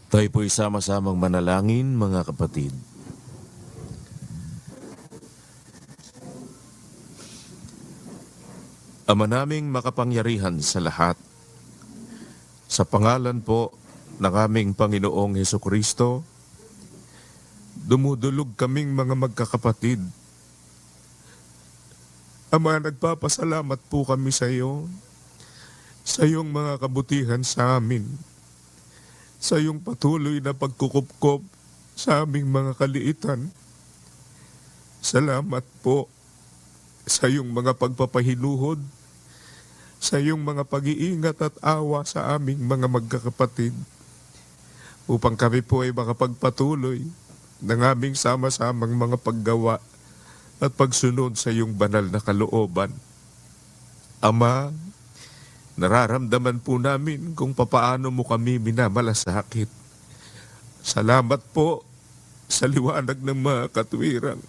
Tayo po'y sama-samang manalangin, mga kapatid. Ama naming makapangyarihan sa lahat, sa pangalan po ng aming Panginoong Hesukristo, dumudulog kaming mga magkakapatid. Ama, nagpapasalamat po kami sa iyo, sa iyong mga kabutihan sa amin, sa iyong patuloy na pagkukupkop sa aming mga kaliitan. Salamat po sa iyong mga pagpapahinuhod, sa iyong mga pag-iingat at awa sa aming mga magkakapatid, upang kami po ay makapagpatuloy ng aming sama-samang mga paggawa at pagsunod sa iyong banal na kalooban. Ama, nararamdaman po namin kung papaano mo kami minamalasakit. Salamat po sa liwanag ng mga katwirang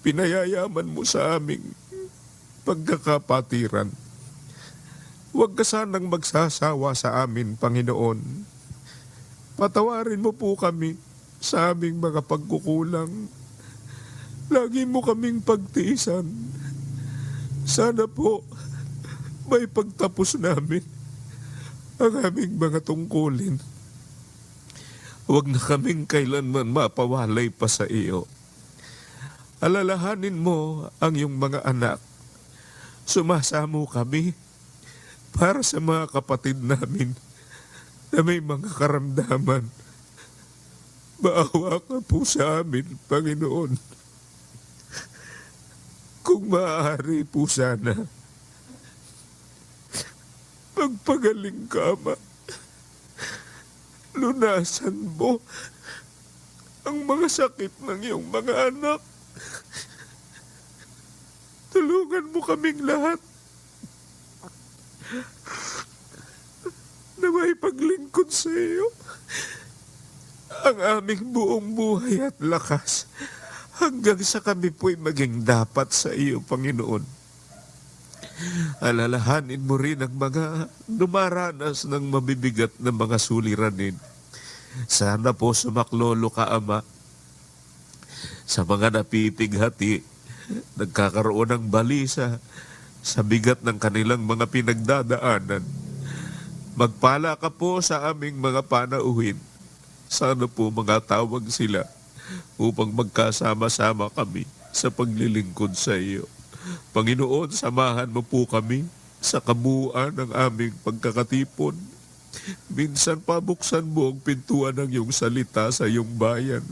pinayayaman mo sa aming pagkakapatiran. Huwag ka sanang magsasawa sa amin, Panginoon. Patawarin mo po kami sa aming mga pagkukulang. Lagi mo kaming pagtiisan. Sana po may pagtapos namin ang aming mga tungkulin. Huwag na kaming kailanman mapawalay pa sa iyo. Alalahanin mo ang iyong mga anak. Sumasamo kami para sa mga kapatid namin na may mga karamdaman. Maawa ka po sa amin, Panginoon. Kung maaari po sana, magpagaling ka, Ama. Lunasan mo ang mga sakit ng iyong mga anak. Tulungan mo kaming lahat na may paglingkod sa iyo ang aming buong buhay at lakas hanggang sa kami po'y maging dapat sa iyo, Panginoon. Alalahanin mo rin ang mga dumaranas ng mabibigat na mga suliranin. Sana po sumaklolo ka, Ama, sa mga napipighati, nagkakaroon ng balisa sa bigat ng kanilang mga pinagdadaanan. Magpala ka po sa aming mga panauhin. Sana po mga tawag sila upang magkasama-sama kami sa paglilingkod sa iyo. Panginoon, samahan mo po kami sa kabuuan ng aming pagkakatipon. Minsan pabuksan mo ang pintuan ng iyong salita sa iyong bayan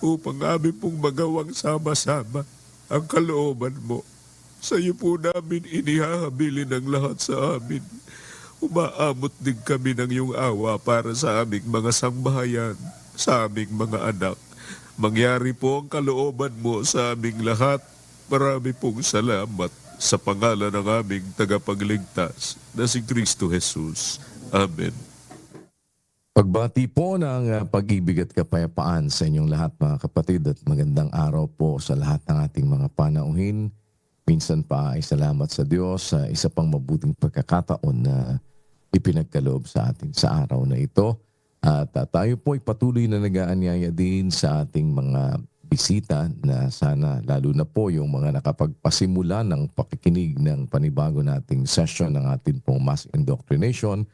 upang aming pong magawang sama-sama ang kalooban mo. Sa iyo po namin inihahabilin ang lahat sa amin. Umaamot din kami ng iyong awa para sa aming mga sangbahayan, sa aming mga anak. Mangyari po ang kalooban mo sa aming lahat. Marami pong salamat sa pangalan ng aming tagapagligtas na si Kristo Jesus. Amen. Pagbati po ng pag-ibig at kapayapaan sa inyong lahat, mga kapatid, at magandang araw po sa lahat ng ating mga panauhin. Minsan pa ay salamat sa Diyos sa isa pang mabuting pagkakataon na ipinagkaloob sa atin sa araw na ito. At tayo po ay patuloy na nag-aanyaya din sa ating mga bisita na sana lalo na po yung mga nakapagpasimula ng pakikinig ng panibago nating session ng ating pong mass indoctrination.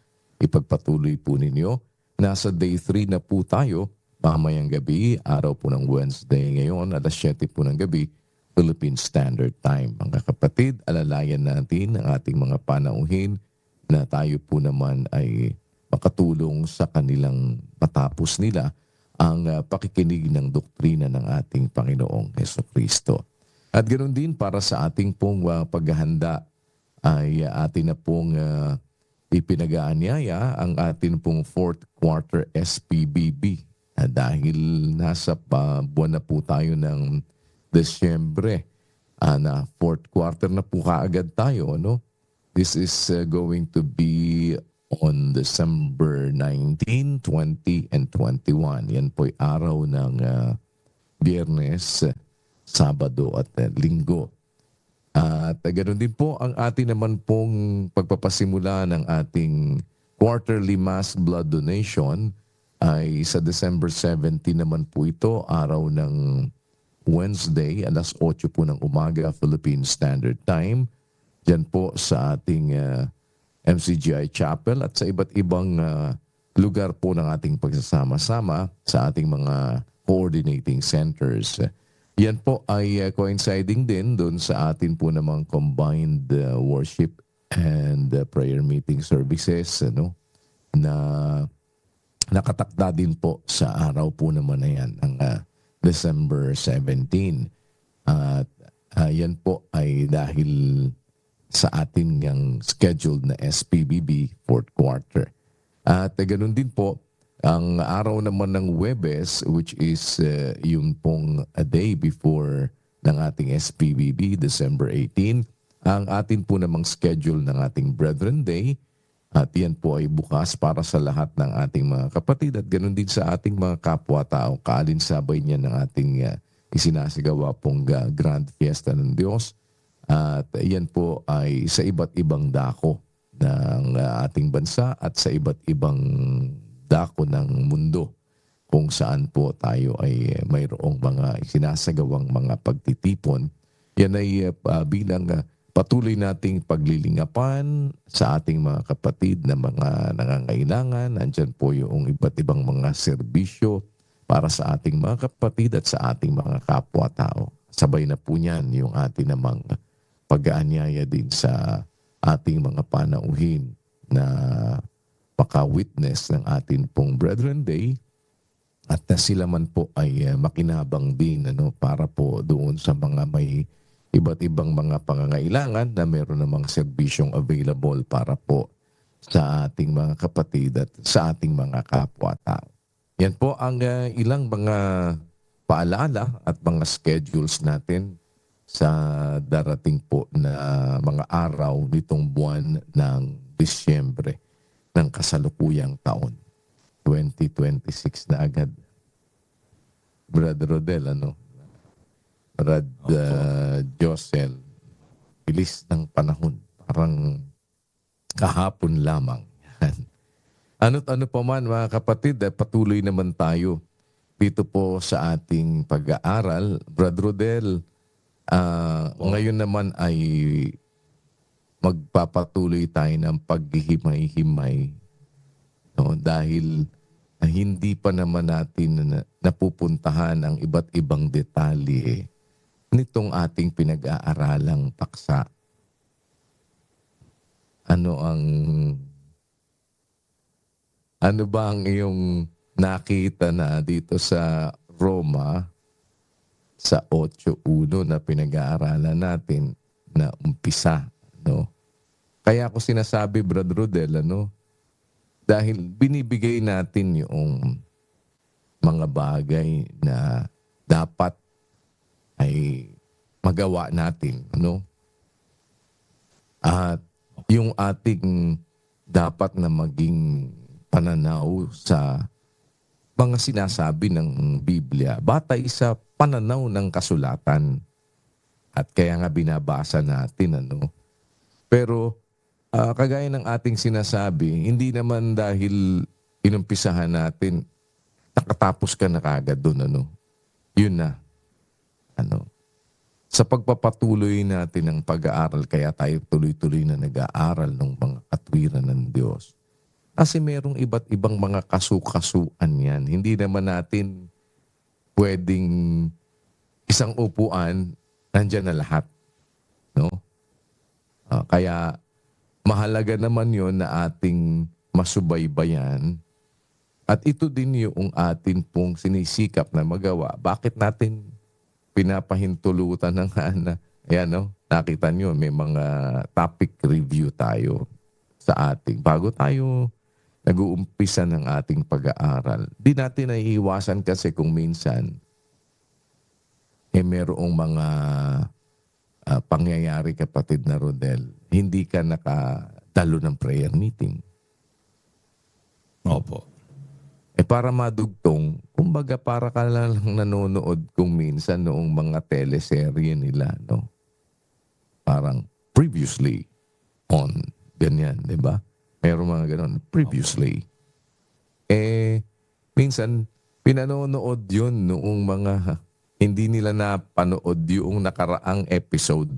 Ipagpatuloy po ninyo. Nasa day 3 na po tayo, mamayang gabi, araw po ng Wednesday ngayon, alas 7 po ng gabi, Philippine Standard Time. Mga kapatid, alalayan natin ang ating mga panauhin na tayo po naman ay makatulong sa kanilang matapos nila ang pakikinig ng doktrina ng ating Panginoong Hesukristo. At ganoon din para sa ating pong paghahanda ay atin na pong ipinag-aanyaya ang atin pong fourth quarter SPBB. Dahil nasa buwan na po tayo ng Desyembre, na fourth quarter na po kaagad tayo, no? This is going to be on December 19, 20, and 21. Yan po'y araw ng Biyernes, Sabado at Linggo. At ganoon din po ang atin naman pong pagpapasimula ng ating quarterly mass blood donation ay sa December 17 naman po ito, araw ng Wednesday, alas 8 po ng umaga, Philippine Standard Time. Diyan po sa ating MCGI Chapel at sa iba't ibang lugar po ng ating pagsasama-sama sa ating mga coordinating centers. Yan po ay coinciding din doon sa atin po namang combined worship and prayer meeting services na nakatakda din po sa araw po naman na yan ng December 17. At yan po ay dahil sa ating yung scheduled na SPBB fourth quarter. At ganun din po, ang araw naman ng Huwebes, which is yung pong a day before ng ating SPBB, December 18, ang atin po namang schedule ng ating Brethren Day. At yan po ay bukas para sa lahat ng ating mga kapatid at ganun din sa ating mga kapwa-tao. Kaalinsabay niya ng ating isinasigawa pong Grand Fiesta ng Diyos. At yan po ay sa iba't ibang dako ng ating bansa at sa iba't ibang dako ng mundo kung saan po tayo ay mayroong mga isinasagawang mga pagtitipon. Yan ay bilang patuloy nating paglilingapan sa ating mga kapatid na mga nangangailangan. Nandyan po yung iba't ibang mga serbisyo para sa ating mga kapatid at sa ating mga kapwa-tao. Sabay na po niyan yung ating namang pag-aanyaya din sa ating mga panauhin na maka-witness ng ating pong Brethren Day at na sila man po ay makinabang din para po doon sa mga may iba't ibang mga pangangailangan na meron namang serbisyong available para po sa ating mga kapatid at sa ating mga kapwa-tao. Yan po ang ilang mga paalala at mga schedules natin sa darating po na mga araw nitong buwan ng Disyembre ng kasalukuyang taon. 2026 na agad. Brother Rodel, Brad Josel, bilis ng panahon. Parang kahapon lamang. Ano't ano pa man mga kapatid, patuloy naman tayo dito po sa ating pag-aaral. Brad Rodel, ngayon naman ay magpapatuloy tayo ng paghihimay-himay dahil hindi pa naman natin napupuntahan ang iba't ibang detalye nitong ating pinag-aaralang paksa. Ano ba ang iyong nakita na dito sa Roma sa 8:1 na pinag-aaralan natin na umpisa, Kaya ako sinasabi, Brad Rodel, dahil binibigay natin yung mga bagay na dapat ay magawa natin, At yung ating dapat na maging pananaw sa mga sinasabi ng Biblia batay sa pananaw ng kasulatan. At kaya nga binabasa natin, Pero kagaya ng ating sinasabi, hindi naman dahil inumpisahan natin, nakatapos ka na kagad doon, Yun na. Sa pagpapatuloy natin ng pag-aaral, kaya tayo tuloy-tuloy na nag-aaral ng mga katwiran ng Diyos. Kasi merong iba't ibang mga kasu-kasuan yan. Hindi naman natin pwedeng isang upuan, nandyan na lahat. Kaya mahalaga naman yon na ating masubaybayan. At ito din yung atin pong sinisikap na magawa. Bakit natin pinapahintulutan ng nakita nyo, may mga topic review tayo sa ating. Bago tayo nag-uumpisa ng ating pag-aaral, di natin naiiwasan kasi kung minsan merong mga pangyayari, kapatid na Rodel, hindi ka nakadalo ng prayer meeting. Opo. Para madugtong, kumbaga para ka lang nanonood kung minsan noong mga teleserye nila, Parang previously on, ganyan, di ba? Meron mga ganon, previously. minsan pinanonood yun noong mga hindi nila napanood yung nakaraang episode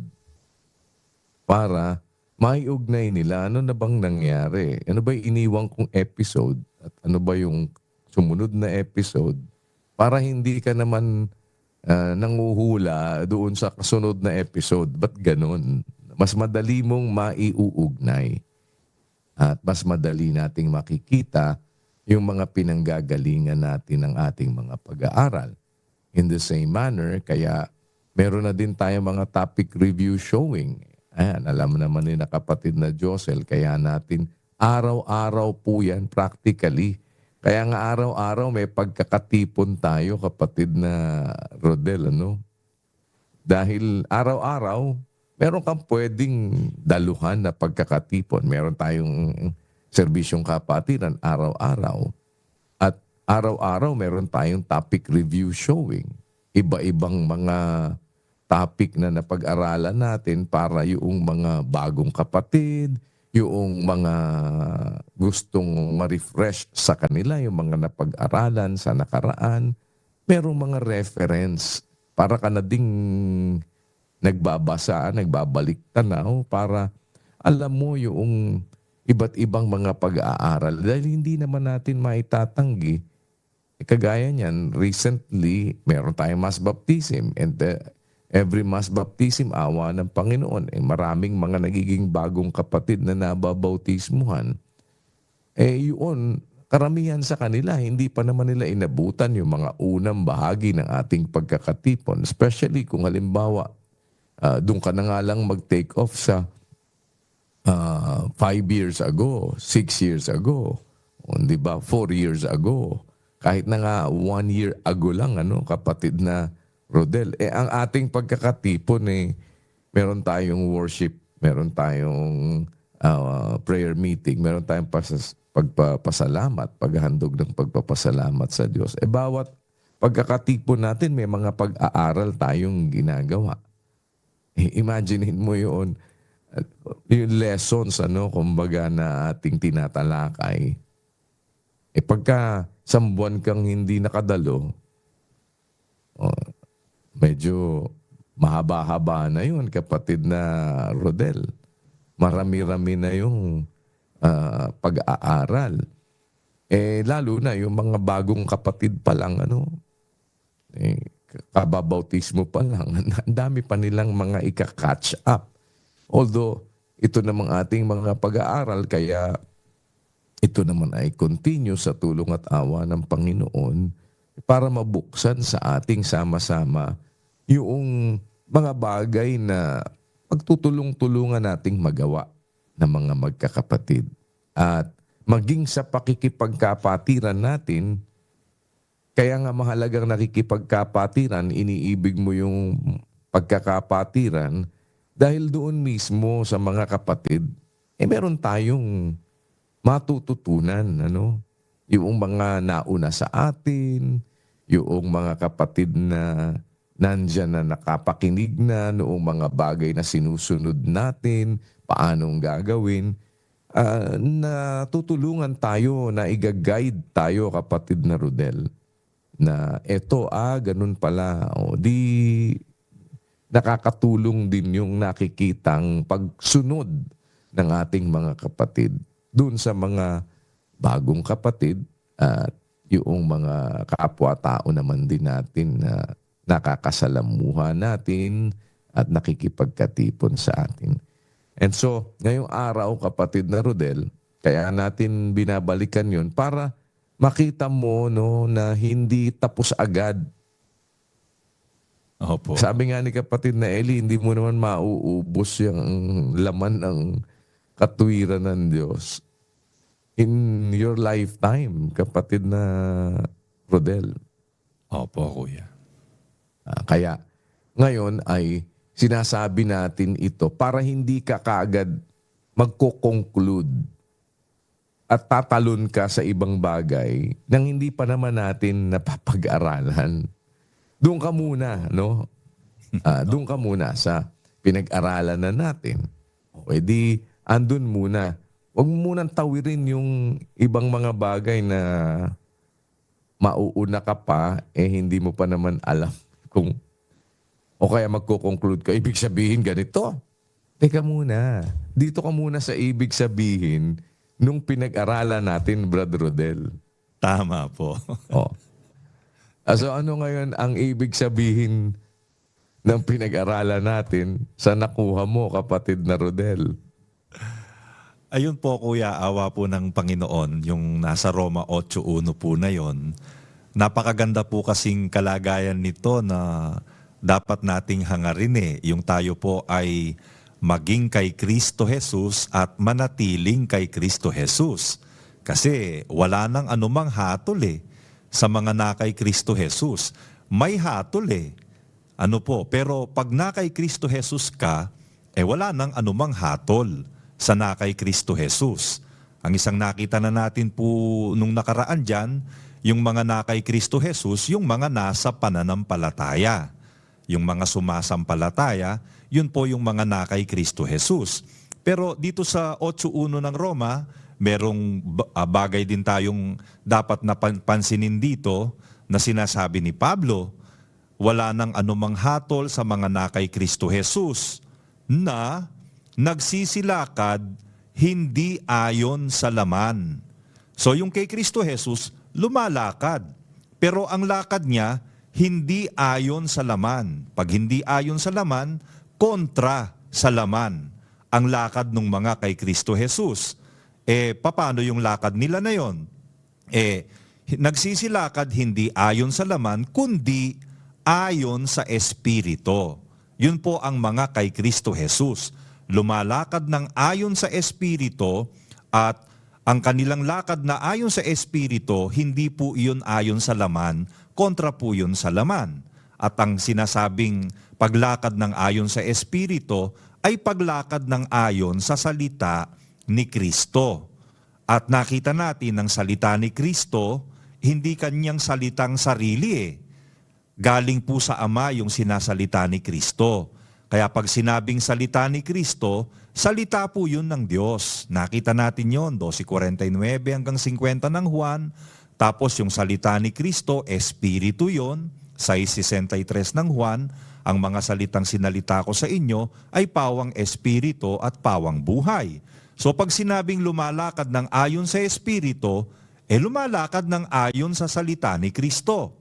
para maiugnay nila ano na bang nangyari. Ano ba yung iniwang kong episode at ano ba yung sumunod na episode para hindi ka naman nanguhula doon sa kasunod na episode. Ba't ganun? Mas madali mong maiuugnay at mas madali nating makikita yung mga pinanggagalingan natin ng ating mga pag-aaral. In the same manner, kaya meron na din tayo mga topic review showing. Ayan, alam naman ni na kapatid na Josel, kaya natin araw-araw po yan practically. Kaya nga araw-araw may pagkakatipon tayo kapatid na Rodel, ano? Dahil araw-araw, meron kang pwedeng daluhan na pagkakatipon. Meron tayong serbisyong kapatiran araw-araw. At araw-araw meron tayong topic review showing. Iba-ibang mga topic na napag-aralan natin para yung mga bagong kapatid, yung mga gustong ma-refresh sa kanila, yung mga napag-aralan sa nakaraan. Merong mga reference para ka na ding nagbabasa, nagbabalik tanaw para alam mo yung iba't ibang mga pag-aaral. Dahil hindi naman natin maitatanggi. Kagaya niyan, recently, meron tayong mass baptism and every mass baptism, awa ng Panginoon, maraming mga nagiging bagong kapatid na nababautismuhan. Yun, karamihan sa kanila, hindi pa naman nila inabutan yung mga unang bahagi ng ating pagkakatipon. Especially kung halimbawa, doon ka na nga lang mag-take off sa 5 years ago, 6 years ago, o, di ba, 4 years ago. Kahit na nga 1 year ago lang, ano, kapatid na Rodel. Ang ating pagkakatipon, meron tayong worship, meron tayong prayer meeting, meron tayong pagpapasalamat, paghahandog ng pagpapasalamat sa Diyos. Bawat pagkakatipon natin, may mga pag-aaral tayong ginagawa. Imaginein mo yun, yung lessons, ano, kumbaga na ating tinatalakay. Pagka isang buwan kang hindi nakadalo, medyo mahaba-haba na yun, kapatid na Rodel. Marami-rami na yung pag-aaral. Lalo na yung mga bagong kapatid pa lang, ano, kababautismo pa lang, ang dami pa nilang mga ika-catch up. Although, ito namang ating mga pag-aaral, kaya ito naman ay continue sa tulong at awa ng Panginoon para mabuksan sa ating sama-sama yung mga bagay na pagtutulong-tulungan nating magawa ng mga magkakapatid. At maging sa pakikipagkapatiran natin, kaya nga mahalagang nakikipagkapatiran, iniibig mo yung pagkakapatiran dahil doon mismo sa mga kapatid, meron tayong matututunan, ano? Yung mga nauna sa atin, yung mga kapatid na nandyan na nakapakinig na noong mga bagay na sinusunod natin, paanong gagawin, na tutulungan tayo, na i-guide tayo, kapatid na Rodel, na eto, ganun pala, di nakakatulong din yung nakikitang pagsunod ng ating mga kapatid doon sa mga bagong kapatid at yung mga kapwa-tao naman din natin na nakakasalamuha natin at nakikipagkatipon sa atin. And so, ngayong araw, kapatid na Rodel, kaya natin binabalikan yun para makita mo, no, na hindi tapos agad. Opo. Sabi nga ni kapatid na Eli, hindi mo naman mauubos yung laman ng katuwiran ng Diyos in your lifetime, kapatid na Rodel. Opo, kuya. Kaya ngayon ay sinasabi natin ito para hindi ka kaagad magko-conclude at tatalon ka sa ibang bagay nang hindi pa naman natin napapag-aralan. Doon ka muna, no? Doon ka muna sa pinag-aralan na natin. O edi, andun muna. Huwag mo munang tawirin yung ibang mga bagay na mauuna ka pa, hindi mo pa naman alam kung, o kaya magko-conclude ka, ibig sabihin ganito. Teka muna, dito ka muna sa ibig sabihin nung pinag-aralan natin, Brad Rodel. Tama po. Oh. So ano ngayon ang ibig sabihin ng pinag-aralan natin sa nakuha mo, kapatid na Rodel? Ayun po kuya, awa po ng Panginoon, yung nasa Roma 8:1 po na yon. Napakaganda po kasing kalagayan nito na dapat nating hangarin yung tayo po ay maging kay Kristo Jesus at manatiling kay Kristo Jesus. Kasi wala nang anumang hatol sa mga na kay Kristo Jesus. May hatol Ano po, pero pag na kay Kristo Jesus ka, wala nang anumang hatol sa na kay Kristo Jesus. Ang isang nakita na natin po nung nakaraan dyan, yung mga na kay Kristo Jesus, yung mga nasa pananampalataya. Yung mga sumasampalataya, yun po yung mga na kay Kristo Jesus. Pero dito sa 8:1 ng Roma, merong bagay din tayong dapat napansinin dito na sinasabi ni Pablo. Wala nang anumang hatol sa mga na kay Kristo Jesus na nagsisilakad hindi ayon sa laman. So yung kay Kristo Jesus, lumalakad. Pero ang lakad niya, hindi ayon sa laman. Pag hindi ayon sa laman, kontra sa laman. Ang lakad ng mga kay Kristo Jesus. Paano yung lakad nila na yon? Nagsisilakad hindi ayon sa laman, kundi ayon sa Espiritu. Yun po ang mga kay Kristo Jesus. Lumalakad ng ayon sa Espiritu at ang kanilang lakad na ayon sa Espiritu, hindi po iyon ayon sa laman, kontra po yun sa laman. At ang sinasabing paglakad ng ayon sa Espiritu ay paglakad ng ayon sa salita ni Kristo. At nakita natin ang salita ni Kristo, hindi kanyang salitang sarili Galing po sa Ama yung sinasalita ni Kristo. Kaya pag sinabing salita ni Kristo, salita po yun ng Diyos. Nakita natin yun, 12:49 hanggang 50 ng Juan. Tapos yung salita ni Kristo, Espiritu yun, 6:63 ng Juan. Ang mga salitang sinalita ko sa inyo ay pawang Espiritu at pawang buhay. So pag sinabing lumalakad ng ayon sa Espiritu, lumalakad ng ayon sa salita ni Kristo.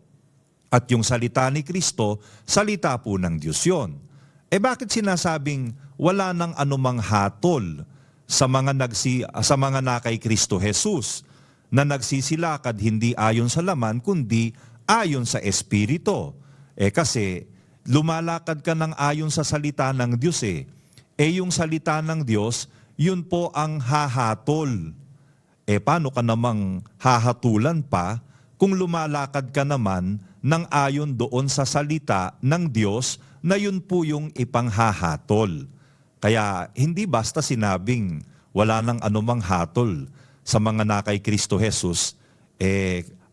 At yung salita ni Kristo, salita po ng Diyos yun. Bakit sinasabing wala nang anumang hatol sa mga na kay Kristo Jesus na nagsisilakad hindi ayon sa laman kundi ayon sa Espiritu? Kasi lumalakad ka ng ayon sa salita ng Diyos yung salita ng Diyos, yun po ang hahatol. Paano ka namang hahatulan pa kung lumalakad ka naman ng ayon doon sa salita ng Diyos na yun po yung ipanghahatol. Kaya hindi basta sinabing wala nang anumang hatol sa mga na kay Kristo Jesus,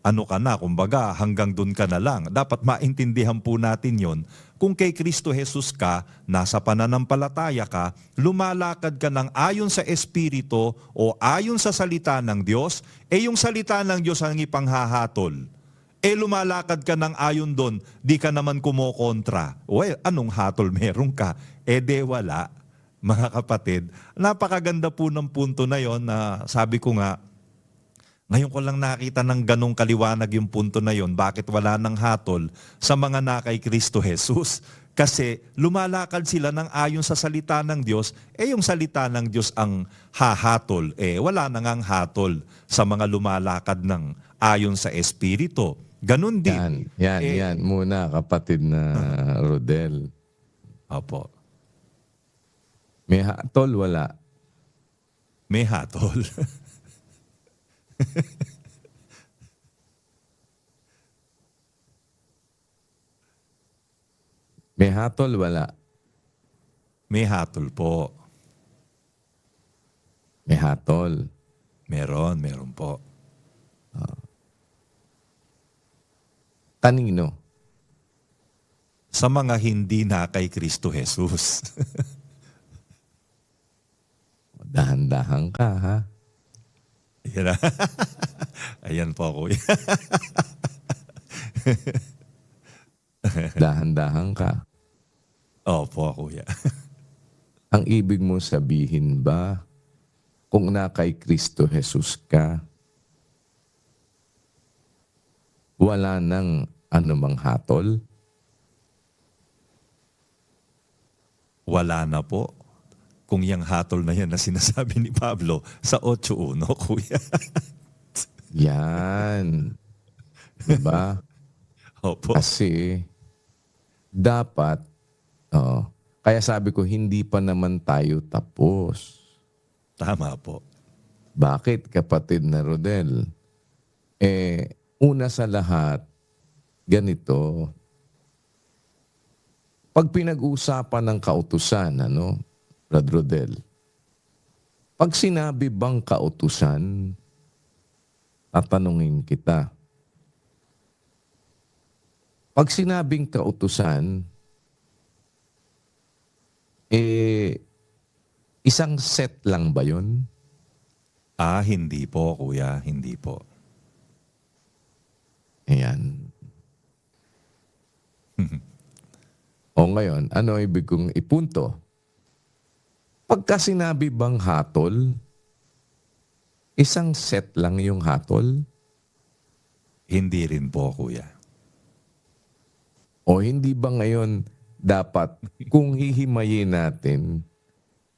ano ka na, kumbaga hanggang doon ka na lang. Dapat maintindihan po natin yon. Kung kay Kristo Jesus ka, nasa pananampalataya ka, lumalakad ka ng ayon sa Espiritu o ayon sa salita ng Diyos, yung salita ng Diyos ang ipanghahatol. Lumalakad ka ng ayon doon, di ka naman kumokontra. Well, anong hatol meron ka? Wala. Mga kapatid, napakaganda po ng punto na yon na sabi ko nga, ngayon ko lang nakita ng ganong kaliwanag yung punto na yon, bakit wala ng hatol sa mga na kay Kristo Jesus. Kasi lumalakad sila ng ayon sa salita ng Diyos, yung salita ng Diyos ang hahatol. Wala nang ang hatol sa mga lumalakad ng ayon sa Espiritu. Ganun din. Yan muna, kapatid na Rodel. Opo. May hatol, wala? May hatol. May hatol, wala? May hatol po. May hatol. Meron po. Kanino? Sa mga hindi na kay Kristo Jesus. Dahan-dahan ka, ha? Yan na. Ayan po, kuya. Dahan-dahan ka. Opo, kuya. Ang ibig mo sabihin ba, kung na kay Kristo Jesus ka, wala nang anumang hatol? Wala na po. Kung yung hatol na yan na sinasabi ni Pablo sa 8.1, kuya. Yan. Diba? Opo. Kasi dapat, kaya sabi ko, hindi pa naman tayo tapos. Tama po. Bakit, kapatid na Rodel? Una sa lahat, ganito, pag pinag-uusapan ng kautusan, Brad Rodel, pag sinabi bang kautusan, tatanungin kita. Pag sinabing kautusan, isang set lang ba yun? Hindi po, kuya. Hindi po. Ayan. O ngayon, ano ibig kong ipunto? Pagka sinabi bang hatol, isang set lang yung hatol? Hindi rin po, kuya. O hindi ba ngayon dapat kung hihimayin natin,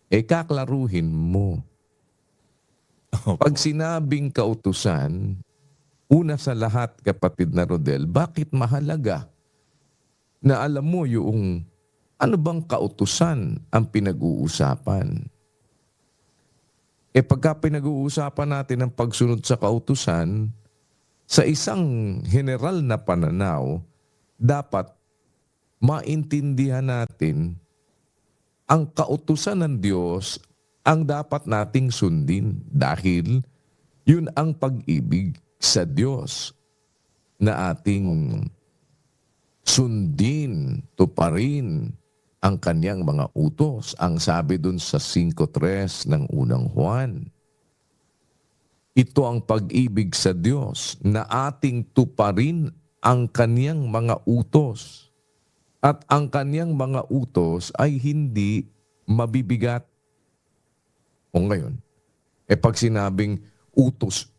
kaklaruhin mo. Opo. Pag sinabing kautusan, una sa lahat, kapatid na Rodel, bakit mahalaga na alam mo yung ano bang kautusan ang pinag-uusapan? Pagka pinag-uusapan natin ang pagsunod sa kautusan, sa isang general na pananaw, dapat maintindihan natin ang kautusan ng Diyos ang dapat nating sundin dahil yun ang pag-ibig sa Diyos na ating sundin, tuparin ang kanyang mga utos. Ang sabi dun sa 5:3 ng unang Juan. Ito ang pag-ibig sa Diyos na ating tuparin ang kanyang mga utos. At ang kanyang mga utos ay hindi mabibigat. O ngayon, pag sinabing utos,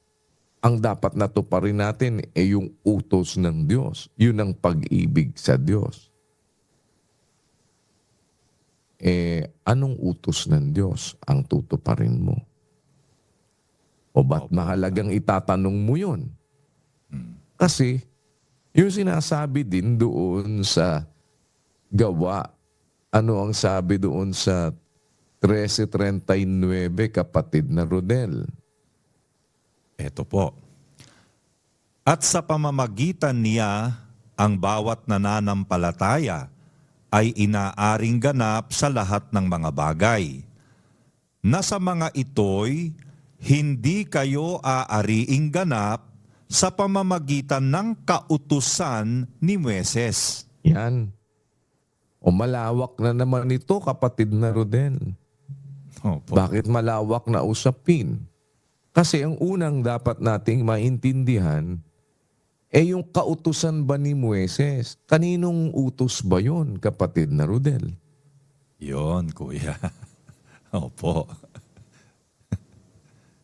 ang dapat natuparin natin yung utos ng Diyos. Yun ang pag-ibig sa Diyos. Anong utos ng Diyos ang tutuparin mo? O ba't mahalagang itatanong mo yun? Kasi, yung sinasabi din doon sa gawa, ano ang sabi doon sa 13:39, kapatid na Rodel? Ito po. At sa pamamagitan niya, ang bawat nananampalataya ay inaaring ganap sa lahat ng mga bagay. Na sa mga ito'y hindi kayo aariing ganap sa pamamagitan ng kautusan ni Moises. Yan. O malawak na naman ito, kapatid na Rodel. Opo. Bakit malawak na usapin? Kasi ang unang dapat nating maintindihan yung kautusan ba ni Moises? Kaninong utos ba yun, kapatid na Rodel? Yon, kuya. Opo.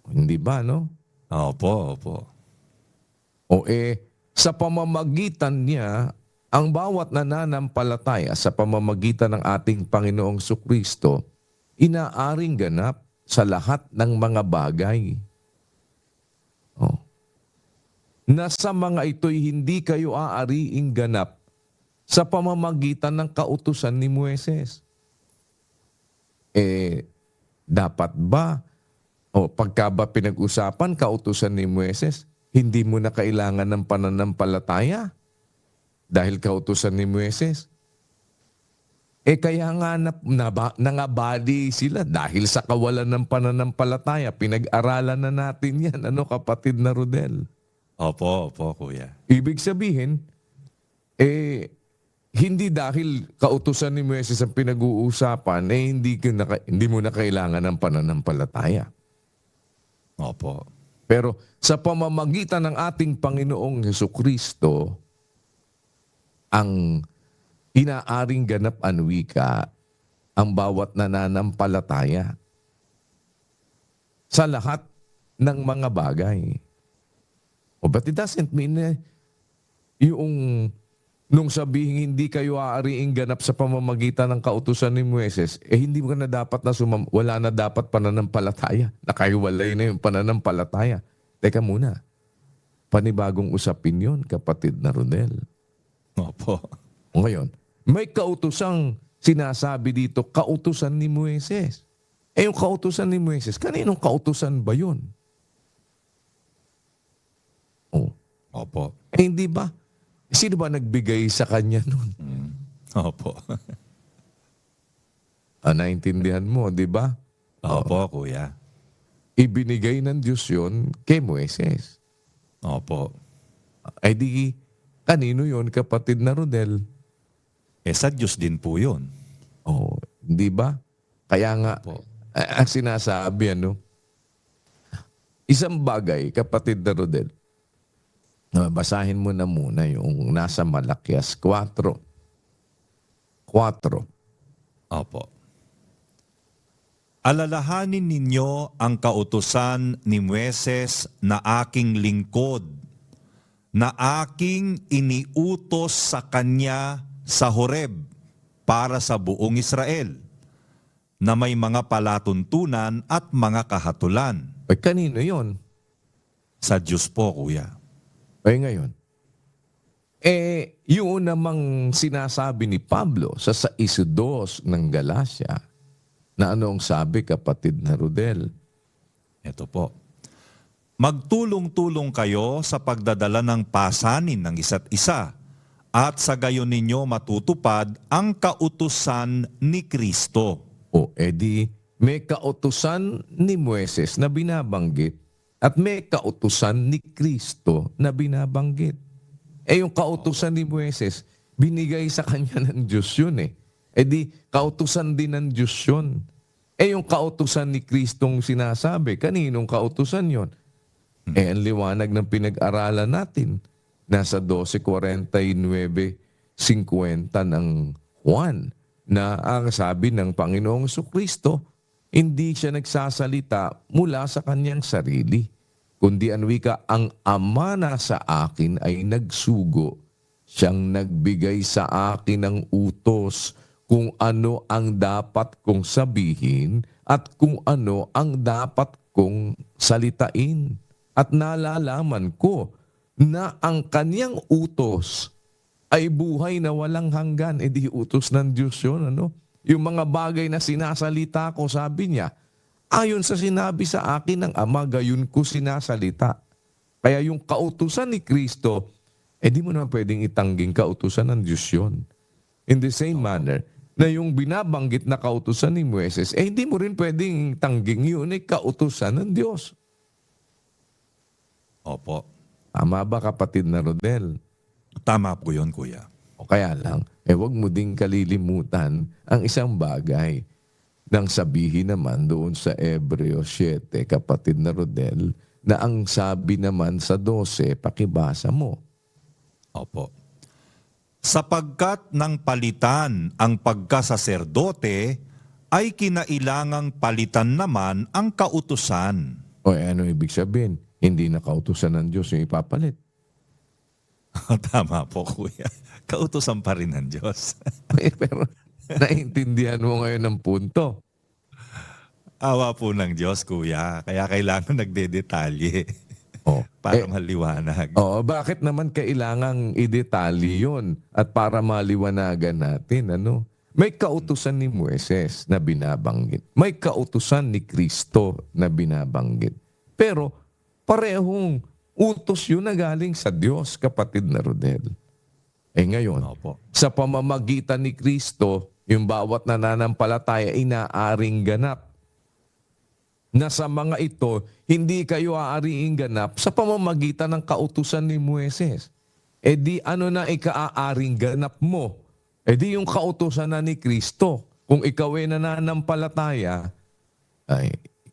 Hindi ba, no? Opo, opo. O sa pamamagitan niya, ang bawat nananampalataya sa pamamagitan ng ating Panginoong Sukristo, inaaring ganap sa lahat ng mga bagay. Na sa mga ito'y hindi kayo aariing ganap sa pamamagitan ng kautusan ni Moises. Dapat ba, pagka ba pinag-usapan kautusan ni Moises, hindi mo na kailangan ng pananampalataya dahil kautusan ni Moises? Kaya nga nangabadi sila dahil sa kawalan ng pananampalataya. Pinag-aralan na natin yan, kapatid na Rodel? Opo, opo, kuya. Ibig sabihin, hindi dahil kautusan ni Moises ang pinag-uusapan, hindi mo na kailangan ng pananampalataya. Opo. Pero sa pamamagitan ng ating Panginoong Hesukristo, ang inaaring ganap anwika ang bawat nananampalataya sa lahat ng mga bagay. But it doesn't mean yung nung sabihin hindi kayo aariing ganap sa pamamagitan ng kautusan ni Moises, hindi mo na dapat na wala na dapat pananampalataya. Nakahiwalay na yung pananampalataya. Teka muna, panibagong usapin yun, kapatid na Rodel. Opo. Ngayon, may kautusang sinasabi dito, kautusan ni Moises. Yung kautusan ni Moises, kaninong kautusan ba yun? Opo. Hindi ba? Sino ba nagbigay sa kanya nun? Opo. Naintindihan mo, di ba? Opo, kuya. Ibinigay ng Diyos yun kay Moises. Opo. Di, kanino yun, kapatid na Rodel? Sa Diyos din po yun. Di ba? Kaya nga, Opo. ang sinasabi, isang bagay, kapatid na Rodel, basahin mo na muna yung nasa Malakias 4. 4. Opo. Alalahanin ninyo ang kautusan ni Moises na aking lingkod, na aking iniutos sa kanya sa Horeb para sa buong Israel, na may mga palatuntunan at mga kahatulan. Kanino yon? Sa Diyos po, kuya. Ngayon, yun namang sinasabi ni Pablo sa 6:2 ng Galacia, na anong sabi, kapatid na Rodel? Ito po. Magtulong-tulong kayo sa pagdadala ng pasanin ng isa't isa at sa gayon ninyo matutupad ang kautusan ni Kristo. May kautusan ni Moises na binabanggit at may kautusan ni Kristo na binabanggit. Yung kautusan ni Moises, binigay sa kanya ng Diyos yun . Kautusan din ng Diyos yun. Yung kautusan ni Kristong sinasabi, kaninong kautusan yun? Ang liwanag ng pinag-aralan natin, nasa 12:49-50 ng Juan, na ang sabi ng Panginoong Kristo, hindi siya nagsasalita mula sa kanyang sarili, kundi ang wika, ang Ama na sa akin ay nagsugo. Siyang nagbigay sa akin ng utos kung ano ang dapat kong sabihin at kung ano ang dapat kong salitain. At nalalaman ko na ang kanyang utos ay buhay na walang hanggan. Di utos ng Diyos yun, Yung mga bagay na sinasalita ko, sabi niya, ayon sa sinabi sa akin ng Ama, gayon ko sinasalita. Kaya yung kautusan ni Kristo, di mo naman pwedeng itangging kautusan ng Diyos yun. In the same manner, na yung binabanggit na kautusan ni Moises, hindi mo rin pwedeng tangging yun ay kautusan ng Diyos. Opo. Tama ba, kapatid na Rodel? Tama po yun, kuya. O kaya lang, wag mo ding kalilimutan ang isang bagay nang sabihin naman doon sa Hebreo 7, kapatid na Rodel, na ang sabi naman sa 12, pakibasa mo. Opo. Sapagkat ng palitan ang pagkasaserdote, ay kinailangang palitan naman ang kautusan. Ano ibig sabihin? Hindi na kautusan ng Diyos yung ipapalit. Tama po, kuya. Kautusan pa rin ng Diyos. Pero naintindihan mo ngayon ang punto. Awa po ng Diyos, kuya. Kaya kailangan nagdedetalye para maliwanag. Bakit naman kailangang idetalye yun at para maliwanagan natin, May kautusan ni Moises na binabanggit. May kautusan ni Kristo na binabanggit. Pero parehong utos yun na galing sa Diyos, kapatid na Rodel. Ngayon, sa pamamagitan ni Kristo, yung bawat nananampalataya inaaring ganap. Na sa mga ito, hindi kayo aariing ganap sa pamamagitan ng kautusan ni Moises. Ano na ikaaaring ganap mo? Yung kautusan na ni Kristo. Kung ikaw ay nananampalataya,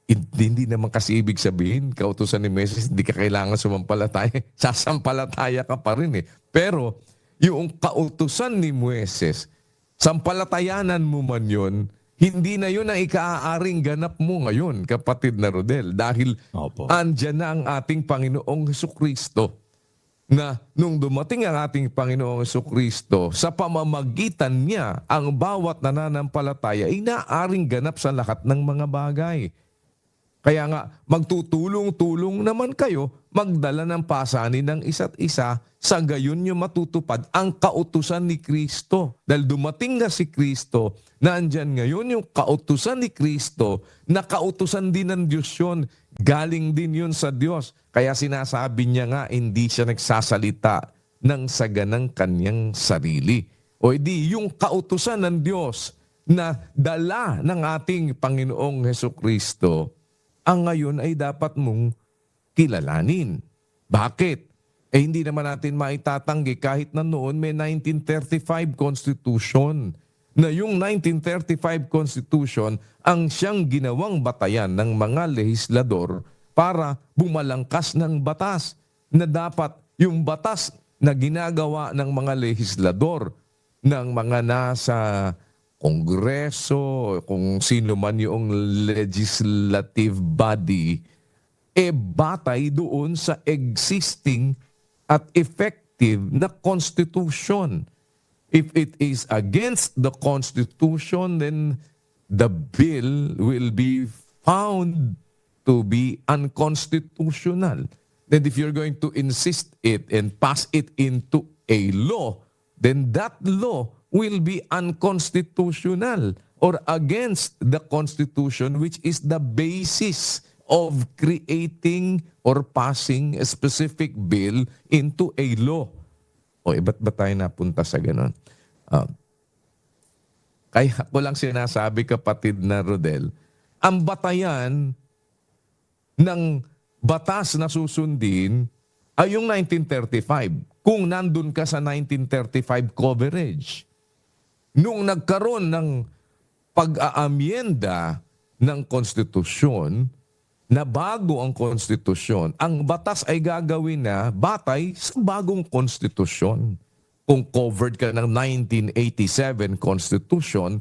hindi naman kasi ibig sabihin, kautusan ni Moises, hindi ka kailangan sumampalataya. Sasampalataya ka pa rin . Pero, yung kautusan ni Moises, sampalatayanan mo man yun, hindi na yun ang ikaaaring ganap mo ngayon, kapatid na Rodel. Dahil Opo. andyan na ang ating Panginoong Hesukristo na nung dumating ang ating Panginoong Hesukristo, sa pamamagitan niya, ang bawat nananampalataya ay naaring ganap sa lahat ng mga bagay. Kaya nga, magtutulong-tulong naman kayo, magdala ng pasanin ng isa't isa, sa gayon nyo matutupad ang kautusan ni Kristo. Dahil dumating na si Kristo, nandyan ngayon yung kautusan ni Kristo, na kautusan din ng Diyos yun. Galing din yun sa Diyos. Kaya sinasabi niya nga, hindi siya nagsasalita ng saganang kanyang sarili. O hindi, yung kautusan ng Diyos na dala ng ating Panginoong Hesukristo, ang ngayon ay dapat mong kilalanin. Bakit? Hindi naman natin maitatanggi kahit na noon may 1935 Constitution, na yung 1935 Constitution ang siyang ginawang batayan ng mga lehislador para bumalangkas ng batas, na dapat yung batas na ginagawa ng mga lehislador, ng mga nasa Kongreso, kung sino man yung legislative body, batay doon sa existing at effective na Constitution. If it is against the Constitution, then the bill will be found to be unconstitutional. Then if you're going to insist it and pass it into a law, then that law will be unconstitutional or against the Constitution, which is the basis of creating or passing a specific bill into a law. O, ba't ba tayo napunta sa ganon? Kaya ko lang sinasabi, kapatid na Rodel, ang batayan ng batas na susundin ay yung 1935. Kung nandun ka sa 1935 coverage. Nung nagkaroon ng pag-aamyenda ng konstitusyon, na bago ang konstitusyon, ang batas ay gagawin na batay sa bagong konstitusyon. Kung covered ka ng 1987 Constitution,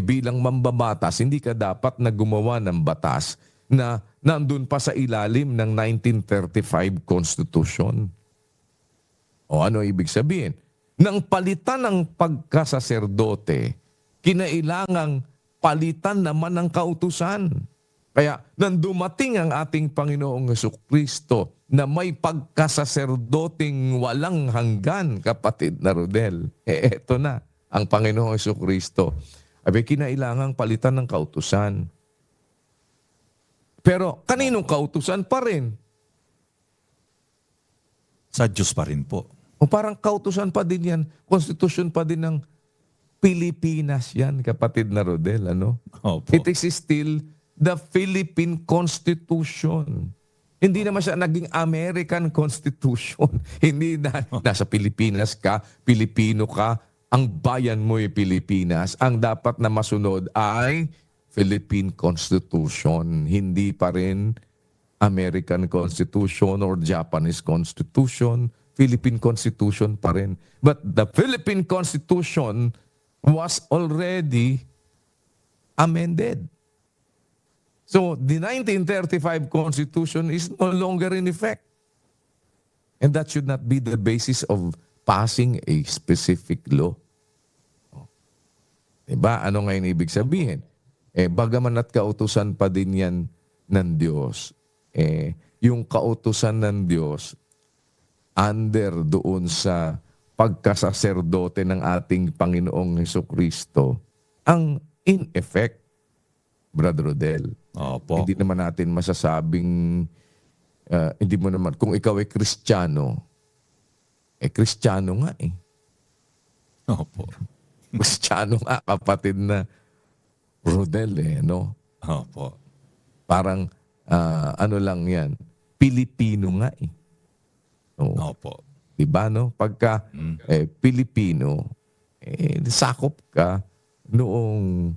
bilang mambabatas, hindi ka dapat na gumawa ng batas na nandun pa sa ilalim ng 1935 Constitution. O ano ibig sabihin? Nang palitan ng pagkasaserdote, kinailangang palitan naman ng kautusan. Kaya nang dumating ang ating Panginoong Hesukristo na may pagkasaserdoting walang hanggan, kapatid na Rodel, eto na ang Panginoong Hesukristo. Kinailangang palitan ng kautusan. Pero kaninong kautusan pa rin? Sa Diyos pa rin po. O parang kautusan pa din yan, konstitusyon pa din ng Pilipinas yan, kapatid na Rodel, ano? Opo. It is still the Philippine Constitution. Hindi naman siya naging American Constitution. Hindi na nasa Pilipinas ka, Pilipino ka, ang bayan mo ay Pilipinas. Ang dapat na masunod ay Philippine Constitution. Hindi pa rin American Constitution or Japanese Constitution. Philippine Constitution pa rin. But the Philippine Constitution was already amended. So the 1935 Constitution is no longer in effect. And that should not be the basis of passing a specific law. Diba? Ano ngayon ibig sabihin? Bagaman at kautusan pa din yan ng Diyos, yung kautusan ng Diyos under doon sa pagkasaserdote ng ating Panginoong Hesukristo, ang in effect, Brother Rodel. Opo. Hindi naman natin masasabing, hindi mo naman, kung ikaw ay Kristiyano, Kristiyano nga eh. Opo. Kristiyano nga, kapatid na Rodel no? Opo. Parang, ano lang yan, Pilipino nga eh. Oo. Opo. Diba, no? Pagka Pilipino, sakop ka noong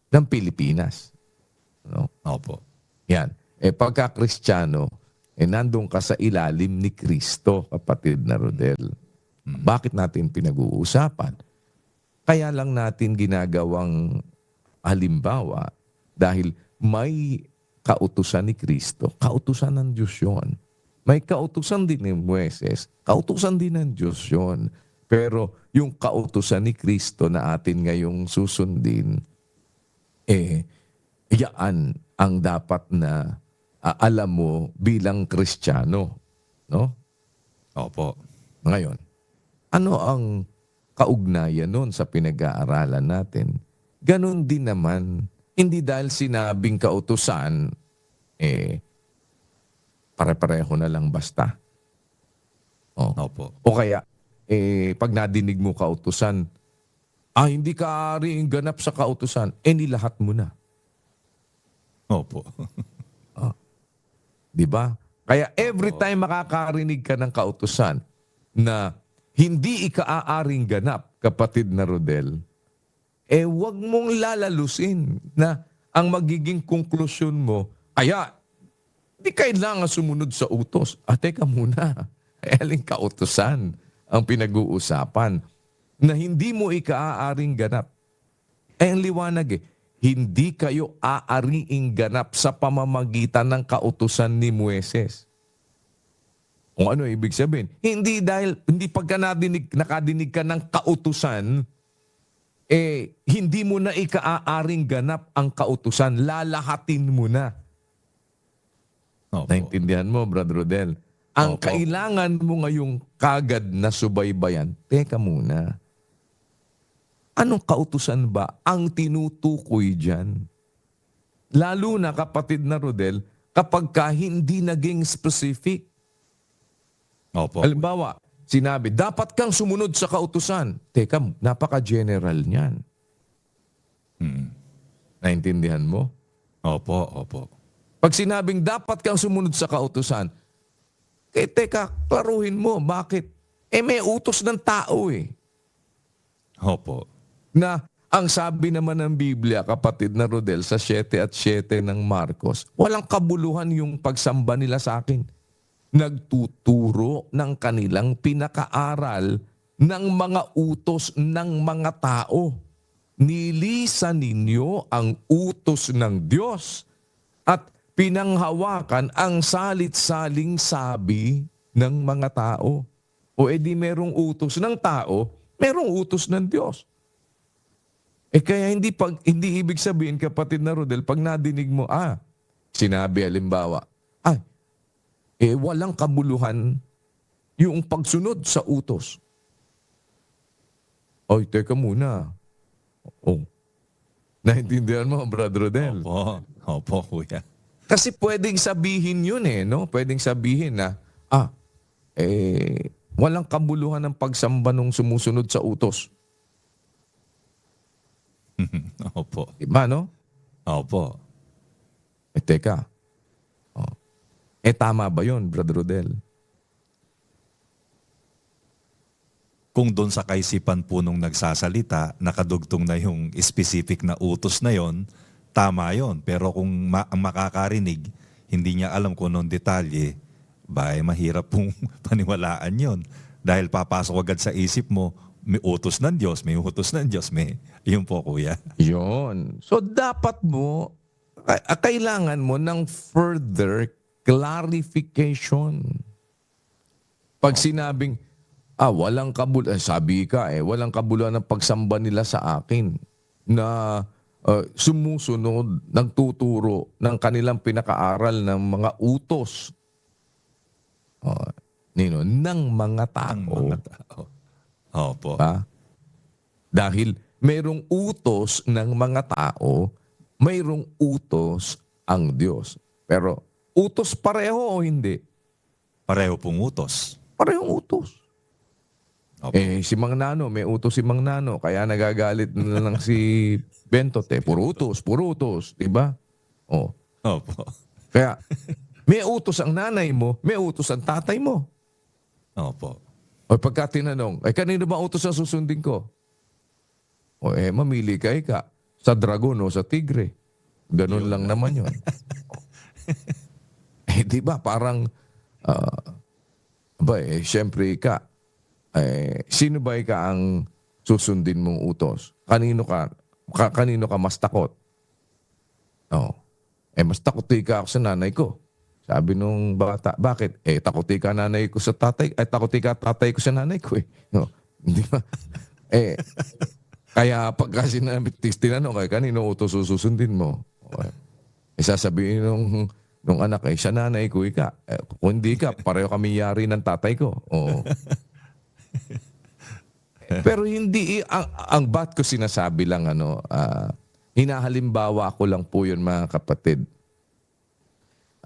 ng Pilipinas. No? Opo. Yan. Pagka Kristiyano, nandun ka sa ilalim ni Kristo, kapatid na Rodel. Bakit natin pinag-uusapan? Kaya lang natin ginagawang halimbawa dahil may kautusan ni Kristo. Kautusan ng Diyos yun. May kautusan din ni Moises. Kautusan din ng Diyos yun. Pero yung kautusan ni Kristo na atin ngayong susundin, yaan ang dapat na alam mo bilang Kristiyano. No? Opo. Ngayon, ano ang kaugnayan nun sa pinag-aaralan natin? Ganon din naman, hindi dahil sinabing kautusan, pare-pareho na lang basta. Opo. O kaya, pag nadinig mo kautusan, hindi ka rin ganap sa kautusan, nilahat mo na. Opo. Di ba? Kaya every time makakarinig ka ng kautusan na hindi ika-aaring ganap, kapatid na Rodel, wag mong lalalusin na ang magiging konklusyon mo, kaya di kailangan sumunod sa utos. Teka muna, aling kautusan ang pinag-uusapan na hindi mo ika-aaring ganap. Ang liwanag hindi kayo aariing ganap sa pamamagitan ng kautusan ni Moises. Kung ano ibig sabihin? Hindi pagka nakadinig ka ng kautusan, hindi mo na ika-aaring ganap ang kautusan. Lalahatin mo na. Opo. Naintindihan mo, Brother Rodel? Ang Opo. kailangan mo ngayong kagad na subaybayan, teka muna. Anong kautusan ba ang tinutukoy dyan? Lalo na, kapatid na Rodel, kapag ka hindi naging specific. Opo. Halimbawa, sinabi, dapat kang sumunod sa kautusan. Teka, napaka-general niyan. Naintindihan mo? Opo. Opo. Pag sinabing dapat kang sumunod sa kautusan, teka, klaruhin mo, bakit? May utos ng tao Opo. Na ang sabi naman ng Biblia, kapatid na Rodel, sa 7 at 7 ng Marcos, walang kabuluhan yung pagsamba nila sa akin. Nagtuturo ng kanilang pinakaaral ng mga utos ng mga tao. Nilisan ninyo ang utos ng Diyos at pinanghawakan ang salit-saling sabi ng mga tao. O edi merong utos ng tao, merong utos ng Diyos. Kaya hindi ibig sabihin, kapatid na Rodel, pag nadinig mo, sinabi halimbawa, walang kabuluhan yung pagsunod sa utos. Teka muna. Naintindihan mo, Brother Rodel? Opo. Opo, kuya. Kasi pwedeng sabihin yun no? Pwedeng sabihin na, walang kabuluhan ng pagsamba nung sumusunod sa utos. Opo. Diba, no? Opo. Teka. Tama ba yun, Brother Rodel? Kung doon sa kaisipan po nung nagsasalita, nakadugtong na yung specific na utos na yon, tama yon. Pero kung ang makakarinig, hindi niya alam kung anong detalye, mahirap pong paniwalaan yon. Dahil papasok agad sa isip mo, may utos ng Diyos, may utos ng Diyos, yun po, kuya. Yun. So dapat mo, kailangan mo ng further clarification. Pag sinabing, walang kabuluhan, sabi ka walang kabuluhan ng pagsamba nila sa akin na sumusunod, nagtuturo ng kanilang pinakaaral ng mga utos ng mga tao. Ang mga tao. Opo. Dahil mayroong utos ng mga tao, mayroong utos ang Diyos. Pero utos pareho o hindi? Pareho pong utos. Parehong utos. Opo. Si Mang Nano, may utos si Mang Nano, kaya nagagalit na lang si Bentot. Puro utos, di ba? Opo. Kaya may utos ang nanay mo, may utos ang tatay mo. Opo. O pagka tinanong, kanino ba utos ang susundin ko? Mamili ka sa dragon o sa tigre. Ganun lang naman yun. Di ba? Parang, siyempre sino ba ka ang susundin mong utos? Kanino ka mas takot? Oh. Mas takuti ka ako sa nanay ko. Sabi nung bata, bakit? Takuti ka nanay ko sa tatay, takuti ka tatay ko sa nanay ko eh. No, hindi ba? Kaya pagka sinabi, tinanong kay kanino utos susundin mo? Sasabihin nung anak, sa nanay ko ika. Kung hindi ka, pareho kami yari ng tatay ko. Oo. Pero hindi, ang ba't ko sinasabi lang, hinahalimbawa ko lang po yun mga kapatid.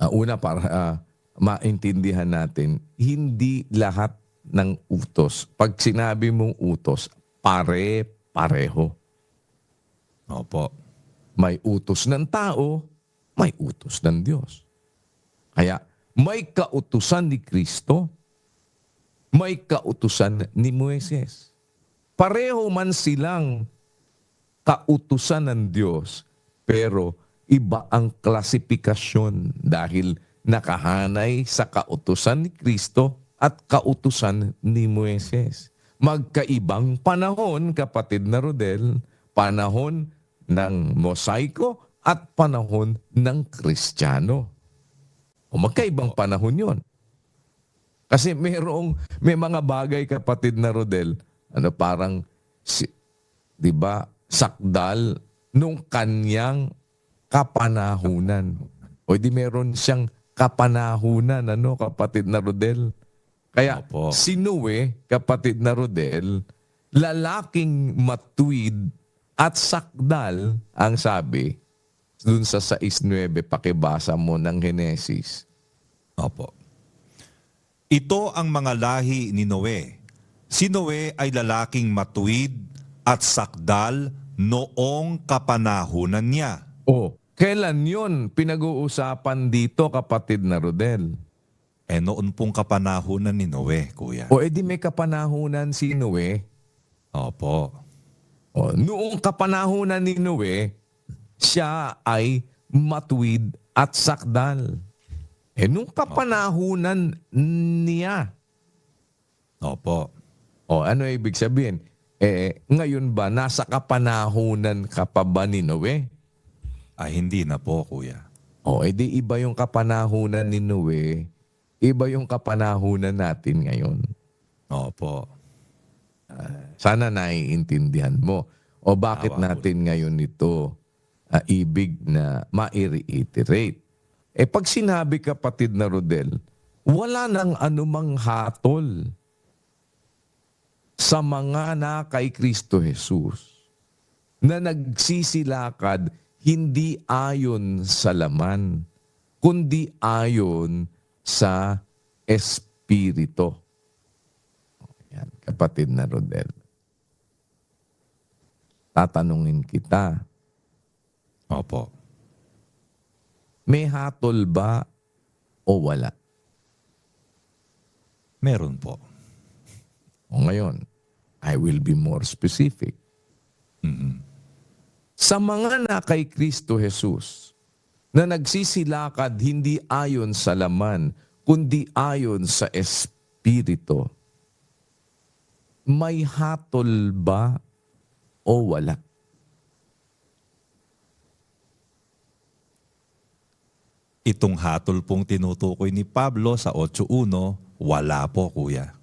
Una, para maintindihan natin, hindi lahat ng utos. Pag sinabi mong utos, pare-pareho. Opo. May utos ng tao, may utos ng Diyos. Kaya may kautusan ni Kristo, may kautusan ni Moises. Pareho man silang kautusan ng Diyos, pero iba ang klasifikasyon dahil nakahanay sa kautusan ni Kristo at kautusan ni Moises. Magkaibang panahon, kapatid na Rodel, panahon ng mosaiko at panahon ng Kristiyano. O magkaibang panahon yon. Kasi may mga bagay, kapatid na Rodel, parang, di ba, sakdal nung kanyang kapanahunan. O di meron siyang kapanahunan, kapatid na Rodel. Kaya Opo. si Noe, kapatid na Rodel, lalaking matuwid at sakdal, ang sabi, dun sa 6:9, pakibasa mo ng Genesis. Opo. Ito ang mga lahi ni Noe. Si Noe ay lalaking matuwid at sakdal noong kapanahunan niya. Kailan yon pinag-uusapan dito, kapatid na Rodel? Noon pong kapanahunan ni Noe, kuya. Edi may kapanahunan si Noe. Opo. Noong kapanahunan ni Noe, siya ay matuwid at sakdal. Nung kapanahunan niya. Opo. Ano ibig sabihin? Ngayon ba, nasa kapanahunan ka pa ba ni Noe? Hindi na po, kuya. Edi iba yung kapanahunan ni Noe, iba yung kapanahunan natin ngayon. Opo. Sana naiintindihan mo. Bakit Awa, natin ngayon ito ibig na ma-reiterate? Pag sinabi, kapatid na Rodel, wala nang anumang hatol sa mga na kay Kristo Jesus na nagsisilakad hindi ayon sa laman, kundi ayon sa Espiritu. Yan, kapatid na Rodel. Tatanungin kita, Opo. may hatol ba o wala? Meron po. Ngayon, I will be more specific. Sa mga na kay Kristo Jesus na nagsisilakad hindi ayon sa laman, kundi ayon sa Espiritu, may hatol ba o wala? Itong hatol pong tinutukoy ni Pablo sa 8:1, wala po, kuya.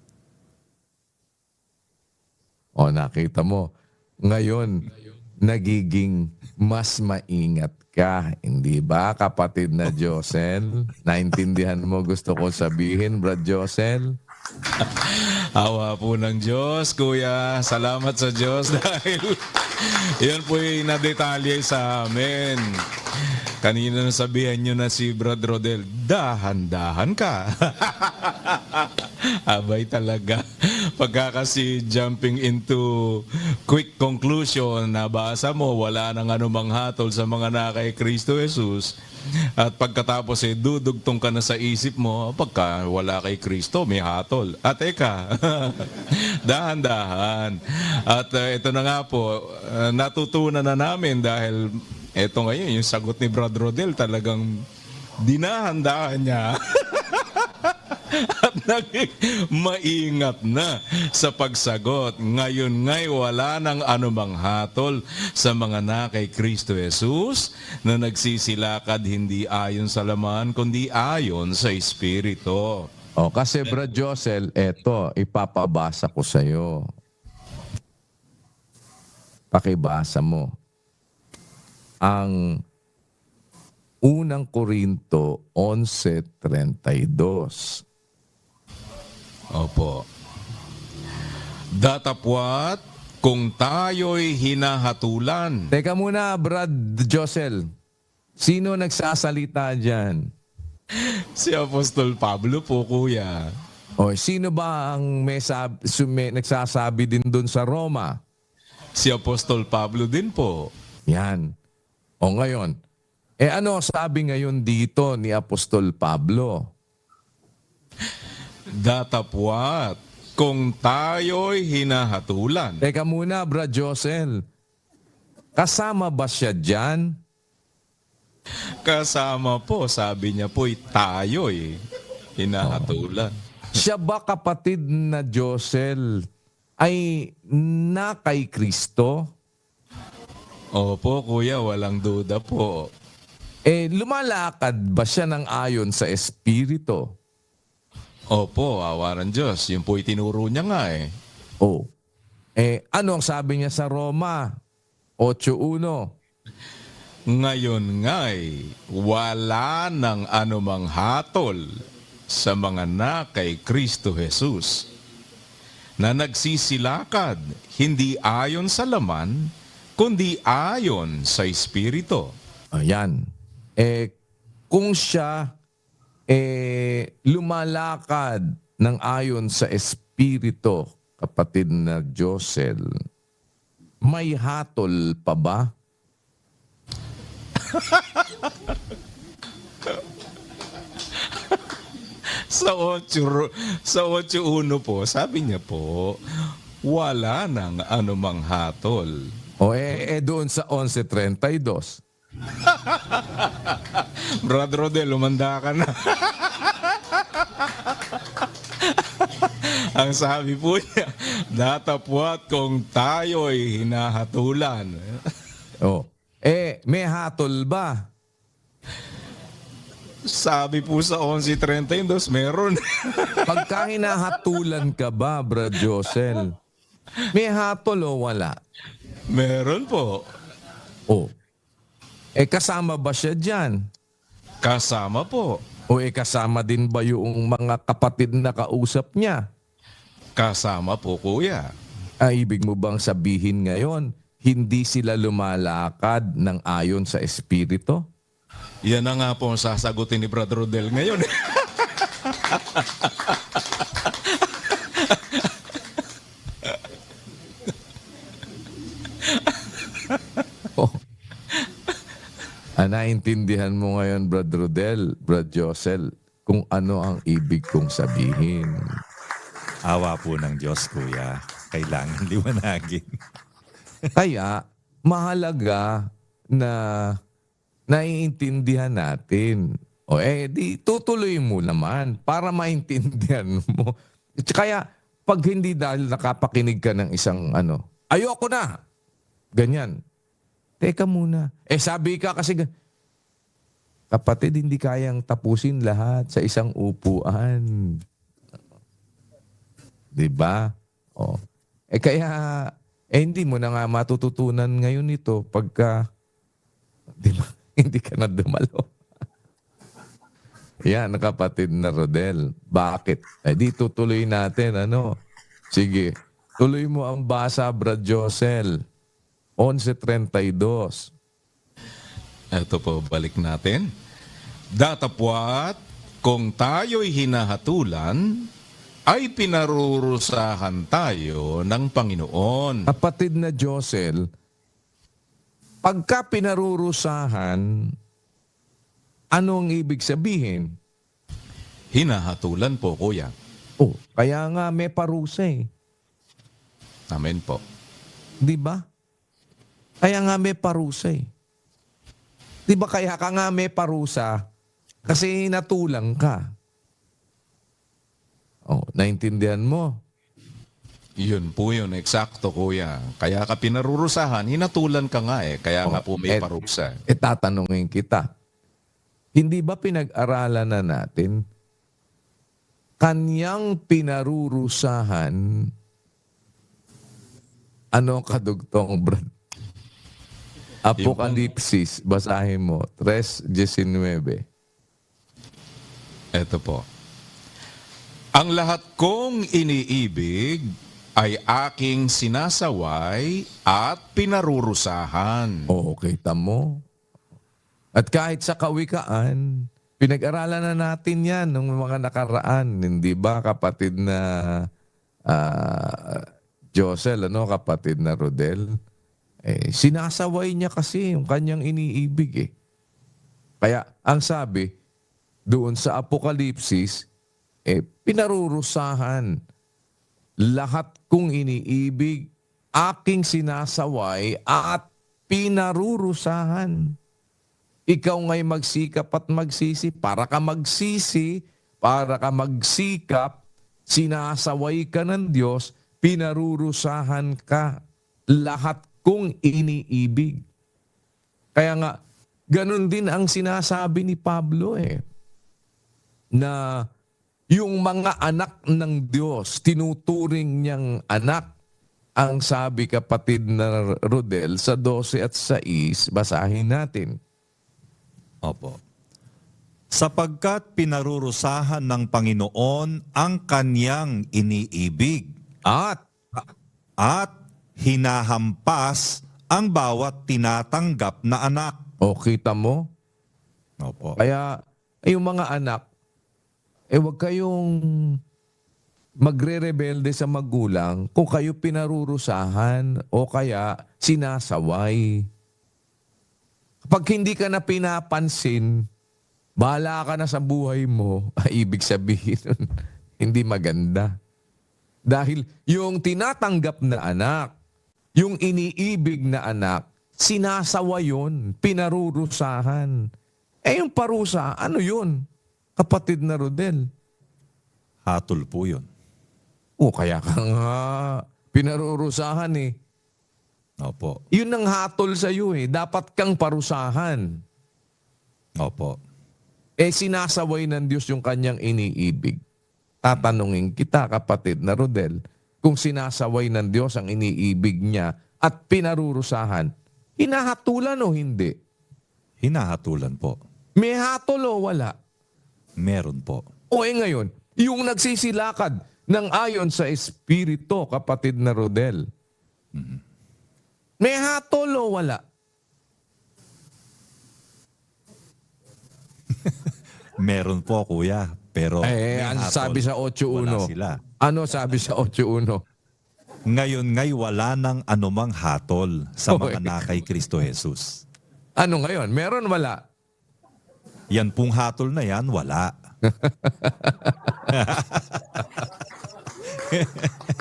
Nakita mo, ngayon, nagiging mas maingat ka. Hindi ba, kapatid na Josel? Naintindihan mo gusto ko sabihin, Brad Josel? Awa po ng Diyos, kuya. Salamat sa Diyos dahil yan po yung nadetalye sa amin. Kanina nasabihan nyo na si Brad Rodel, dahan-dahan ka. Abay talaga. Pagka kasi jumping into quick conclusion, nabasa mo, wala nang anumang hatol sa mga na kay Kristo Jesus. At pagkatapos dudugtong ka na sa isip mo, pagka wala kay Kristo, may hatol. At eka, dahan-dahan. At ito na nga po, natutunan na namin dahil ito ngayon, yung sagot ni Brad Rodel talagang dinahandahan niya. at naging maingat na sa pagsagot. Ngayon nga'y wala nang anumang hatol sa mga na kay Kristo Jesus na nagsisilakad hindi ayon sa laman kundi ayon sa Espiritu. O, kasi Brad Josel, eto, ipapabasa ko sa'yo. Pakibasa mo. Ang unang Korinto 11:32. Opo. Datapwat kung tayo'y hinahatulan. Teka muna, Brad Josel. Sino nagsasalita dyan? Si Apostol Pablo po, kuya. O, sino ba ang nagsasabi din dun sa Roma? Si Apostol Pablo din po. Yan. O ngayon, ano sabi ngayon dito ni Apostol Pablo? Datapwat kung tayo'y hinahatulan. Teka muna, Brad Josel. Kasama ba siya dyan? Kasama po, sabi niya po'y tayo'y hinahatulan. Siya ba kapatid na Josel ay na kay Kristo? Opo, kuya, walang duda po. Lumalakad ba siya ng ayon sa Espiritu? Opo, awaran Diyos. Yun po'y tinuro niya nga eh. Oh. Ano ang sabi niya sa Roma 8:1? Ngayon nga'y wala ng anumang hatol sa mga na kay Kristo Jesus na nagsisilakad hindi ayon sa laman kundi ayon sa Espiritu. Ayan. Kung siya lumalakad ng ayon sa Espiritu, kapatid na Josel, may hatol pa ba? Sa 8:1 po, sabi niya po, wala nang anumang hatol. O doon sa 11:32. Brad Rodel, lumanda ka na. Ang sabi po niya, datapwat kung tayo'y hinahatulan. May hatol ba? Sabi po sa 11:32, meron. Pagka hinahatulan ka ba, Brad Josel? May hatol o wala? Meron po. Kasama ba siya dyan? Kasama po. O kasama din ba yung mga kapatid na kausap niya? Kasama po, kuya. Ibig mo bang sabihin ngayon, hindi sila lumalakad ng ayon sa Espiritu? Yan na nga po ang sasagutin ni Brad Rodel ngayon. Naintindihan mo ngayon, Brad Rodel, Brad Josel, kung ano ang ibig kong sabihin. Awa po ng Diyos, kuya. Kailangan liwanagin. Kaya, mahalaga na naiintindihan natin. Di tutuloy mo naman para maintindihan mo. Kaya, pag hindi dahil nakapakinig ka ng isang ayoko na. Ganyan. Teka muna. Sabi ka kasi, kapatid, hindi kayang tapusin lahat sa isang upuan. Diba? Kaya, hindi mo na nga matututunan ngayon ito pagka, diba, hindi ka na dumalo. Yan, kapatid na Rodel. Bakit? Di tutuloy natin, Sige, tuloy mo ang basa, Brad Josel. 11:32. Ito po, balik natin. Datapwat, kung tayo'y hinahatulan, ay pinarurusahan tayo ng Panginoon. Kapatid na Josel, pagka pinarurusahan, anong ibig sabihin? Hinahatulan po, kuya. Kaya nga may parusa eh. Amen po. Di ba? Kaya nga may parusa eh. Di ba kaya ka nga may parusa? Kasi natulang ka. Oh, naintindihan mo? Yun po yun, eksakto kuya. Kaya ka pinarurusahan, hinatulan ka nga eh. Kaya nga po may parusa. Tatanungin kita, hindi ba pinag-aralan na natin kanyang pinarurusahan, ano kadugtong, Brad? Apokalipsis, basahin mo, 3:19. Ito po. Ang lahat kong iniibig ay aking sinasaway at pinarurusahan. Oo, kita mo. At kahit sa kawikaan, pinag-aralan na natin yan ng mga nakaraan. Hindi ba kapatid na Josel, kapatid na Rodel? Sinasaway niya kasi yung kanyang iniibig eh. Kaya ang sabi, doon sa Apokalipsis, pinarurusahan. Lahat kong iniibig, aking sinasaway at pinarurusahan. Ikaw nga'y magsikap at magsisi. Para ka magsisi, para ka magsikap, sinasaway ka ng Diyos, pinarurusahan ka. Lahat kong iniibig. Kaya nga, ganun din ang sinasabi ni Pablo na yung mga anak ng Diyos, tinuturing niyang anak. Ang sabi kapatid na Rodel sa 12 at 6, basahin natin. Opo. Sapagkat pinarurusahan ng Panginoon ang kanyang iniibig At hinahampas ang bawat tinatanggap na anak. o kita mo, Opo. kaya yung mga anak, huwag kayong magre-rebelde sa magulang kung kayo pinarurusahan o kaya sinasaway. Kapag hindi ka na pinapansin, bahala ka na sa buhay mo, ibig sabihin nun, hindi maganda. Dahil yung tinatanggap na anak, yung iniibig na anak, sinasawa yun, pinarurusahan. Yung parusa, ano yun? Kapatid na Rodel. Hatol po yun. Kaya ka nga pinarurusahan eh. Opo. Yun ang hatol sa iyo eh. Dapat kang parusahan. Opo. Sinasaway ng Diyos yung kanyang iniibig. Tatanungin kita, kapatid na Rodel, kung sinasaway ng Diyos ang iniibig niya at pinarurusahan, hinahatulan o hindi? Hinahatulan po. May hatol o wala? Meron po. Ngayon, yung nagsisilakad ng ayon sa Espiritu, kapatid na Rodel, may hatol o wala? Meron po, kuya. Pero may Ano hatol. sabi sa 8.1? Wala sila. Ano sabi sa 8.1? Ngayon ngay wala ng anumang hatol sa mga nakay Kristo Jesus. Ano ngayon? Meron wala? Yan pong hatol na yan, wala.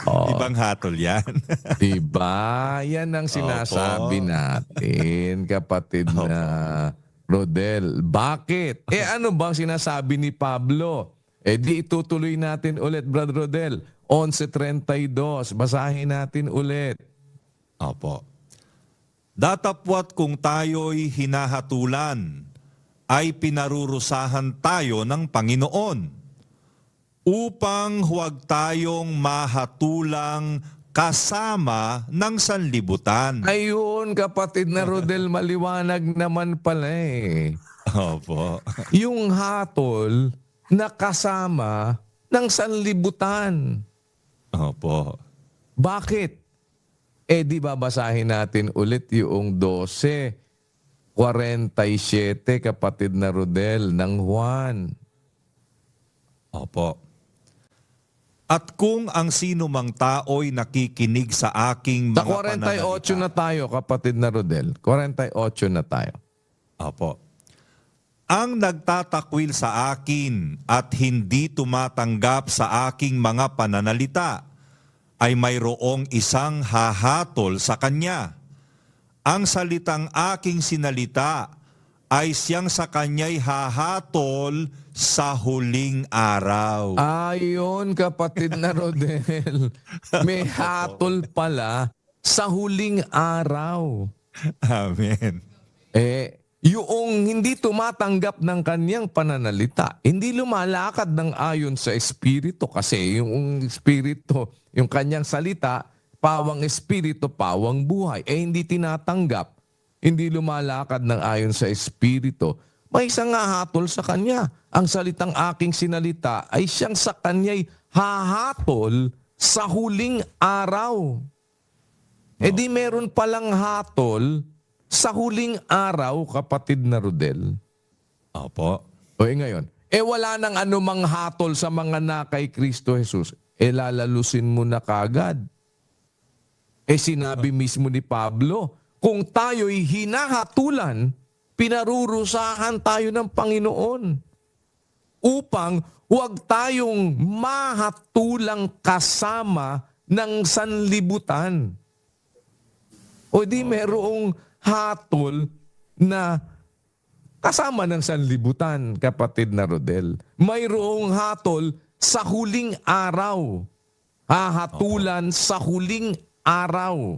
Ibang hatol yan. Diba? Yan ang sinasabi natin, kapatid na Rodel. Bakit? Ano bang sinasabi ni Pablo? Di itutuloy natin ulit, Brad Rodel. 11:32. Basahin natin ulit. Opo. Datapwat kung tayo'y hinahatulan, ay pinarurusahan tayo ng Panginoon upang huwag tayong mahatulang kasama ng sanlibutan. Ayun, kapatid na Rodel, maliwanag naman pala eh. Opo. Yung hatol na kasama ng sanlibutan. Opo. Bakit? Di babasahin natin ulit yung 12:47, kapatid na Rodel, ng Juan. Opo. At kung ang sino mang tao'y nakikinig sa aking Sa mga 48 na tayo, kapatid na Rodel. 48 na tayo. Opo. Ang nagtatakwil sa akin at hindi tumatanggap sa aking mga pananalita ay mayroong isang hahatol sa kanya. Ang salitang aking sinalita ay siyang sa kanya'y hahatol sa huling araw. Ayon, kapatid na Rodel. May hatol pala sa huling araw. Amen. Yung hindi tumatanggap ng kanyang pananalita, hindi lumalakad ng ayon sa Espiritu kasi yung Espiritu, yung kanyang salita, pawang Espiritu, pawang buhay, hindi tinatanggap, hindi lumalakad ng ayon sa Espiritu, may isang hahatol sa kanya. Ang salitang aking sinalita ay siyang sa kanya'y hahatol sa huling araw. Di meron palang hatol sa huling araw, kapatid na Rodel. Opo. Ngayon, wala nang anumang hatol sa mga na kay Kristo Jesus. Lalalusin mo na kagad. Sinabi mismo ni Pablo, kung tayo'y hinahatulan, pinarurusahan tayo ng Panginoon upang huwag tayong mahatulang kasama ng sanlibutan. Di merong hatol na kasama ng sanlibutan, kapatid na Rodel. Mayroong hatol sa huling araw. Hahatulan sa huling araw.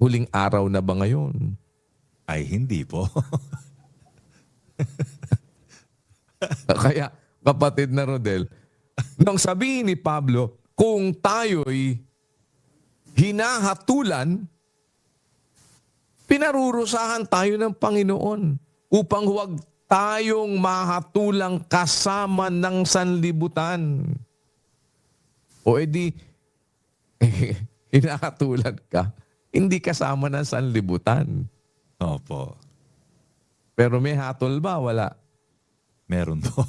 Huling araw na ba ngayon? Ay, hindi po. Kaya, kapatid na Rodel, nang sabihin ni Pablo, kung tayo'y hinahatulan, pinarurusahan tayo ng Panginoon upang huwag tayong mahatulang kasama ng sanlibutan. Hinahatulan ka, hindi kasama ng sanlibutan. Opo. Pero may hatol ba? Wala. Meron po.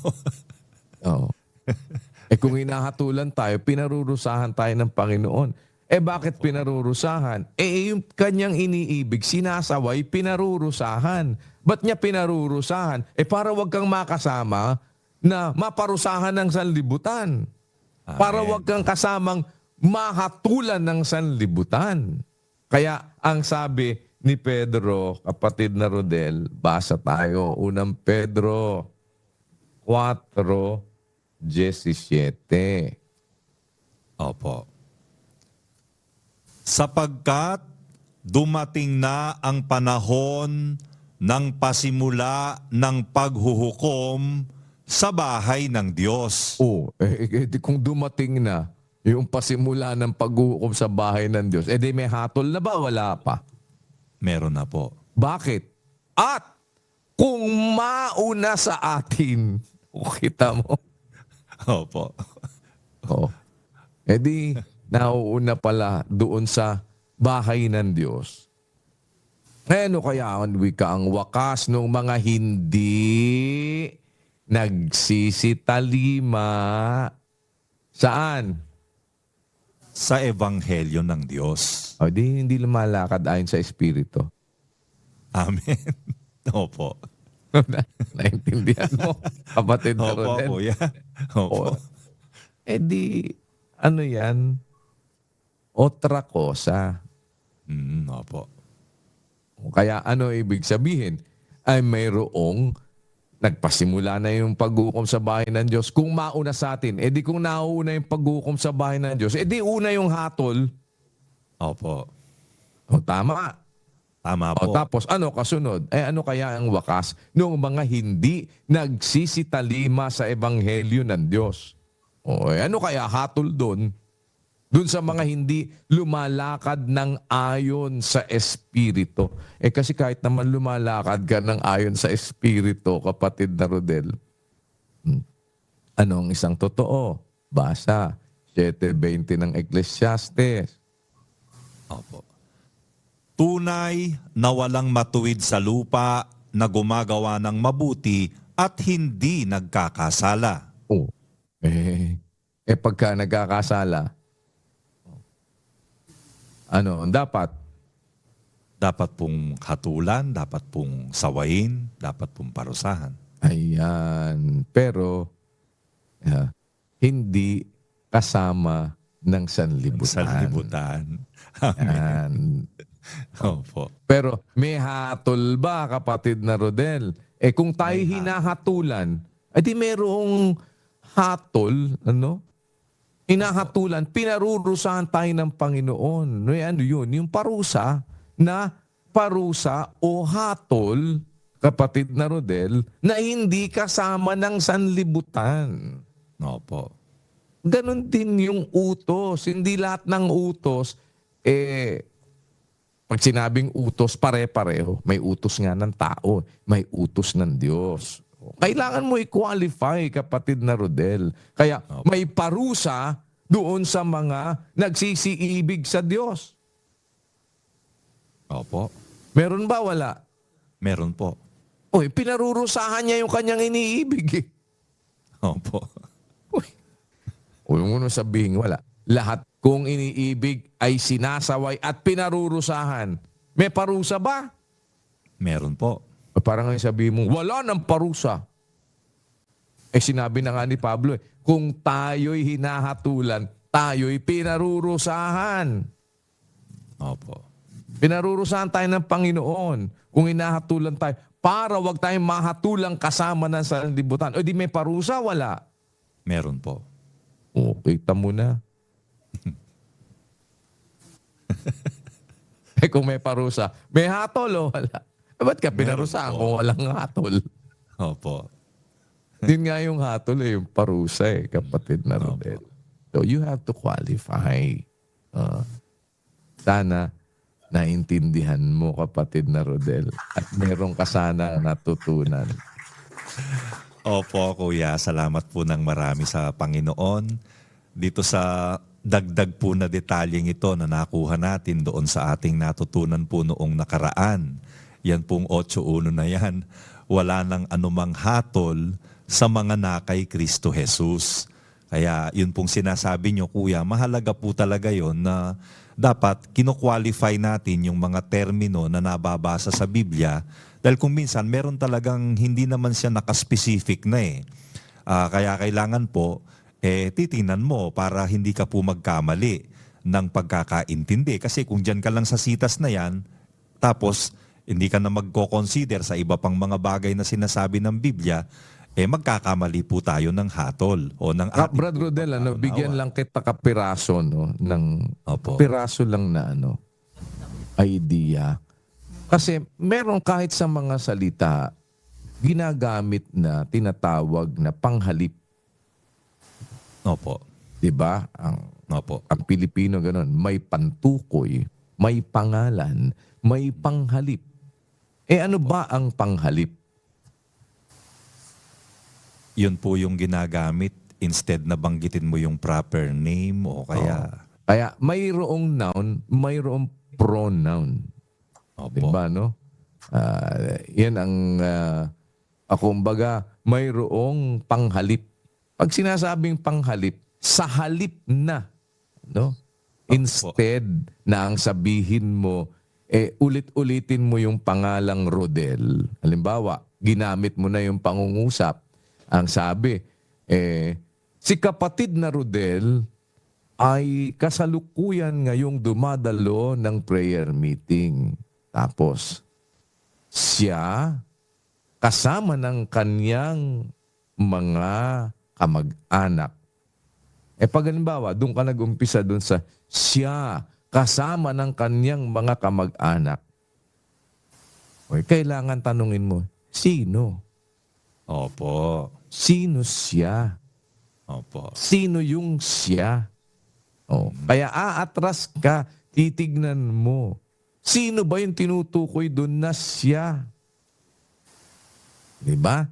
Oo. Kung hinahatulan tayo, pinarurusahan tayo ng Panginoon. Bakit pinarurusahan? Yung kanyang iniibig, sinasaway, pinarurusahan. Ba't niya pinarurusahan? Para wag kang makasama na maparusahan ng sanlibutan. Para wag kang kasamang mahatulan ng sanlibutan. Kaya ang sabi ni Pedro, kapatid na Rodel, basa tayo. Unang Pedro 4:17. Opo. Sapagkat dumating na ang panahon ng pasimula ng paghuhukom sa bahay ng Diyos. Kung dumating na yung pasimula ng pag-uukom sa bahay ng Diyos, may hatol na ba? Wala pa. Meron na po. Bakit? At kung mauna sa atin, kita mo? Opo. Nauuna pala doon sa bahay ng Diyos. Ano kaya ang wika ang wakas ng mga hindi nagsisitalima? Saan? Sa Ebanghelyo ng Diyos. Hindi lumalakad ayon sa Espiritu. Amen. Opo. Naintindihan mo, kapatid na Opo, Rodel? kuya. Opo. Ano yan? Otra cosa. Opo. Kaya ano ibig sabihin? Ay mayroong nagpasimula na yung pag-uukom sa bahay ng Diyos. Kung mauna sa atin, kung nauna yung pag-uukom sa bahay ng Diyos, una yung hatol. Opo. Tama. Tama po. Tapos ano kasunod? Ano kaya ang wakas ng mga hindi nagsisitalima sa Ebanghelyo ng Diyos? Ano kaya hatol doon? Doon sa mga hindi lumalakad ng ayon sa Espiritu. Kasi kahit naman lumalakad ka ng ayon sa Espiritu, kapatid na Rodel, ano ang isang totoo? Basa, 7:20 ng Ecclesiastes. Opo. Tunay na walang matuwid sa lupa na gumagawa ng mabuti at hindi nagkakasala. Pagka nagkakasala, ano, dapat? Dapat pong hatulan, dapat pong sawayin, dapat pong parusahan. Ayan. Pero, hindi kasama ng sanlibutan. Sanlibutan. Amen. Ayan. Opo. Pero may hatol ba, kapatid na Rodel? Kung tayo hinahatulan, di merong hatol, ano? Hinahatulan, pinarurusahan tayo ng Panginoon. Ano yun? Yung parusa o hatol, kapatid na Rodel, na hindi kasama ng sanlibutan. Opo. Ganon din yung utos. Hindi lahat ng utos, pag sinabing utos, pare-pareho. May utos nga ng tao, may utos ng Diyos. Kailangan mo i-qualify, kapatid na Rodel. Kaya may parusa doon sa mga nagsisiibig sa Diyos. Opo. Meron ba? Wala. Meron po. Pinarurusahan niya yung kanyang iniibig eh. Opo. Huwag mo na sabihin, wala. Lahat kung iniibig ay sinasaway at pinarurusahan. May parusa ba? Meron po. Parang ngayon sabihin mo, wala ng parusa. Sinabi na nga ni Pablo, kung tayo'y hinahatulan, tayo'y pinarurusahan. Opo. Pinarurusahan tayo ng Panginoon kung hinahatulan tayo para wag tayong mahatulang kasama ng sanlibutan. Di may parusa? Wala. Meron po. Kita mo na. Kung may parusa, may hatol o wala? Ba't ka pinarusahan kung walang hatol? Opo. Yun nga yung hatol yung parusa kapatid na Rodel. So you have to qualify. Sana naintindihan mo, kapatid na Rodel, at meron ka sana natutunan. Opo, Kuya. Salamat po ng marami sa Panginoon. Dito sa dagdag po na detalyeng ito na nakuha natin doon sa ating natutunan po noong nakaraan. Yan pong 8.1 na yan. Wala nang anumang hatol sa mga nakay Kristo Jesus. Kaya yun pong sinasabi nyo, Kuya, mahalaga po talaga yon na dapat kino-qualify natin yung mga termino na nababasa sa Biblia. Dahil kung minsan, meron talagang hindi naman siya nakaspecific na eh. Kaya kailangan po, titingnan mo para hindi ka po magkamali ng pagkakaintindi. Kasi kung dyan ka lang sa sitas na yan, tapos hindi ka na magko-consider sa iba pang mga bagay na sinasabi ng Biblia, magkakamali po tayo ng hatol o ng ating Brad Rodel, bigyan lang kita kapiraso, ng Opo. piraso lang na idea. Kasi meron kahit sa mga salita, ginagamit na tinatawag na panghalip. Opo. Diba? Opo. Ang Pilipino ganun, may pantukoy, may pangalan, may panghalip. Ano ba ang panghalip? Yun po yung ginagamit instead na banggitin mo yung proper name o kaya... Kaya mayroong noun, mayroong pronoun. Opo. Diba, no? Yan ang, kumbaga, mayroong panghalip. Pag sinasabing panghalip, sa halip na, no? Instead na ang sabihin mo, ulit-ulitin mo yung pangalang Rodel. Halimbawa, ginamit mo na yung pangungusap. Ang sabi, si kapatid na Rodel ay kasalukuyan ngayong dumadalo ng prayer meeting. Tapos, siya kasama ng kanyang mga kamag-anak. Pag halimbawa, doon ka nag-umpisa doon sa siya kasama ng kanyang mga kamag-anak. Kailangan tanungin mo, sino? Opo. Sino siya? Opo. Sino yung siya? Kaya aatras ka, titignan mo. Sino ba yung tinutukoy doon na siya? Diba?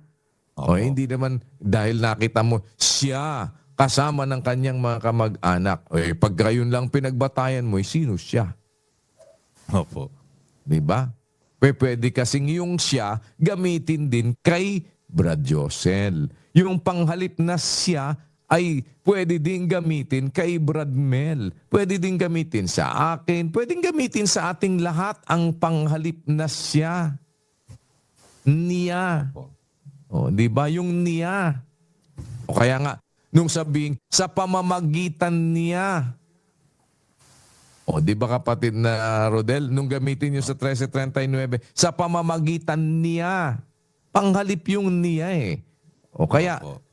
Hindi naman dahil nakita mo, siya kasama ng kanyang mga kamag-anak. Pag gayon lang pinagbatayan mo, sino siya? Opo. Diba? Pwede kasing yung siya gamitin din kay Brad Josel. Yung panghalip na siya ay pwede din gamitin kay Brad Mel. Pwede din gamitin sa akin. Pwede din gamitin sa ating lahat ang panghalip na siya. Niya. Di ba? Yung niya. Kaya nga, nung sabing, sa pamamagitan niya. O, di ba kapatid na Rodel, nung gamitin nyo sa 1339, sa pamamagitan niya, panghalip yung niya eh. O kaya, Opo.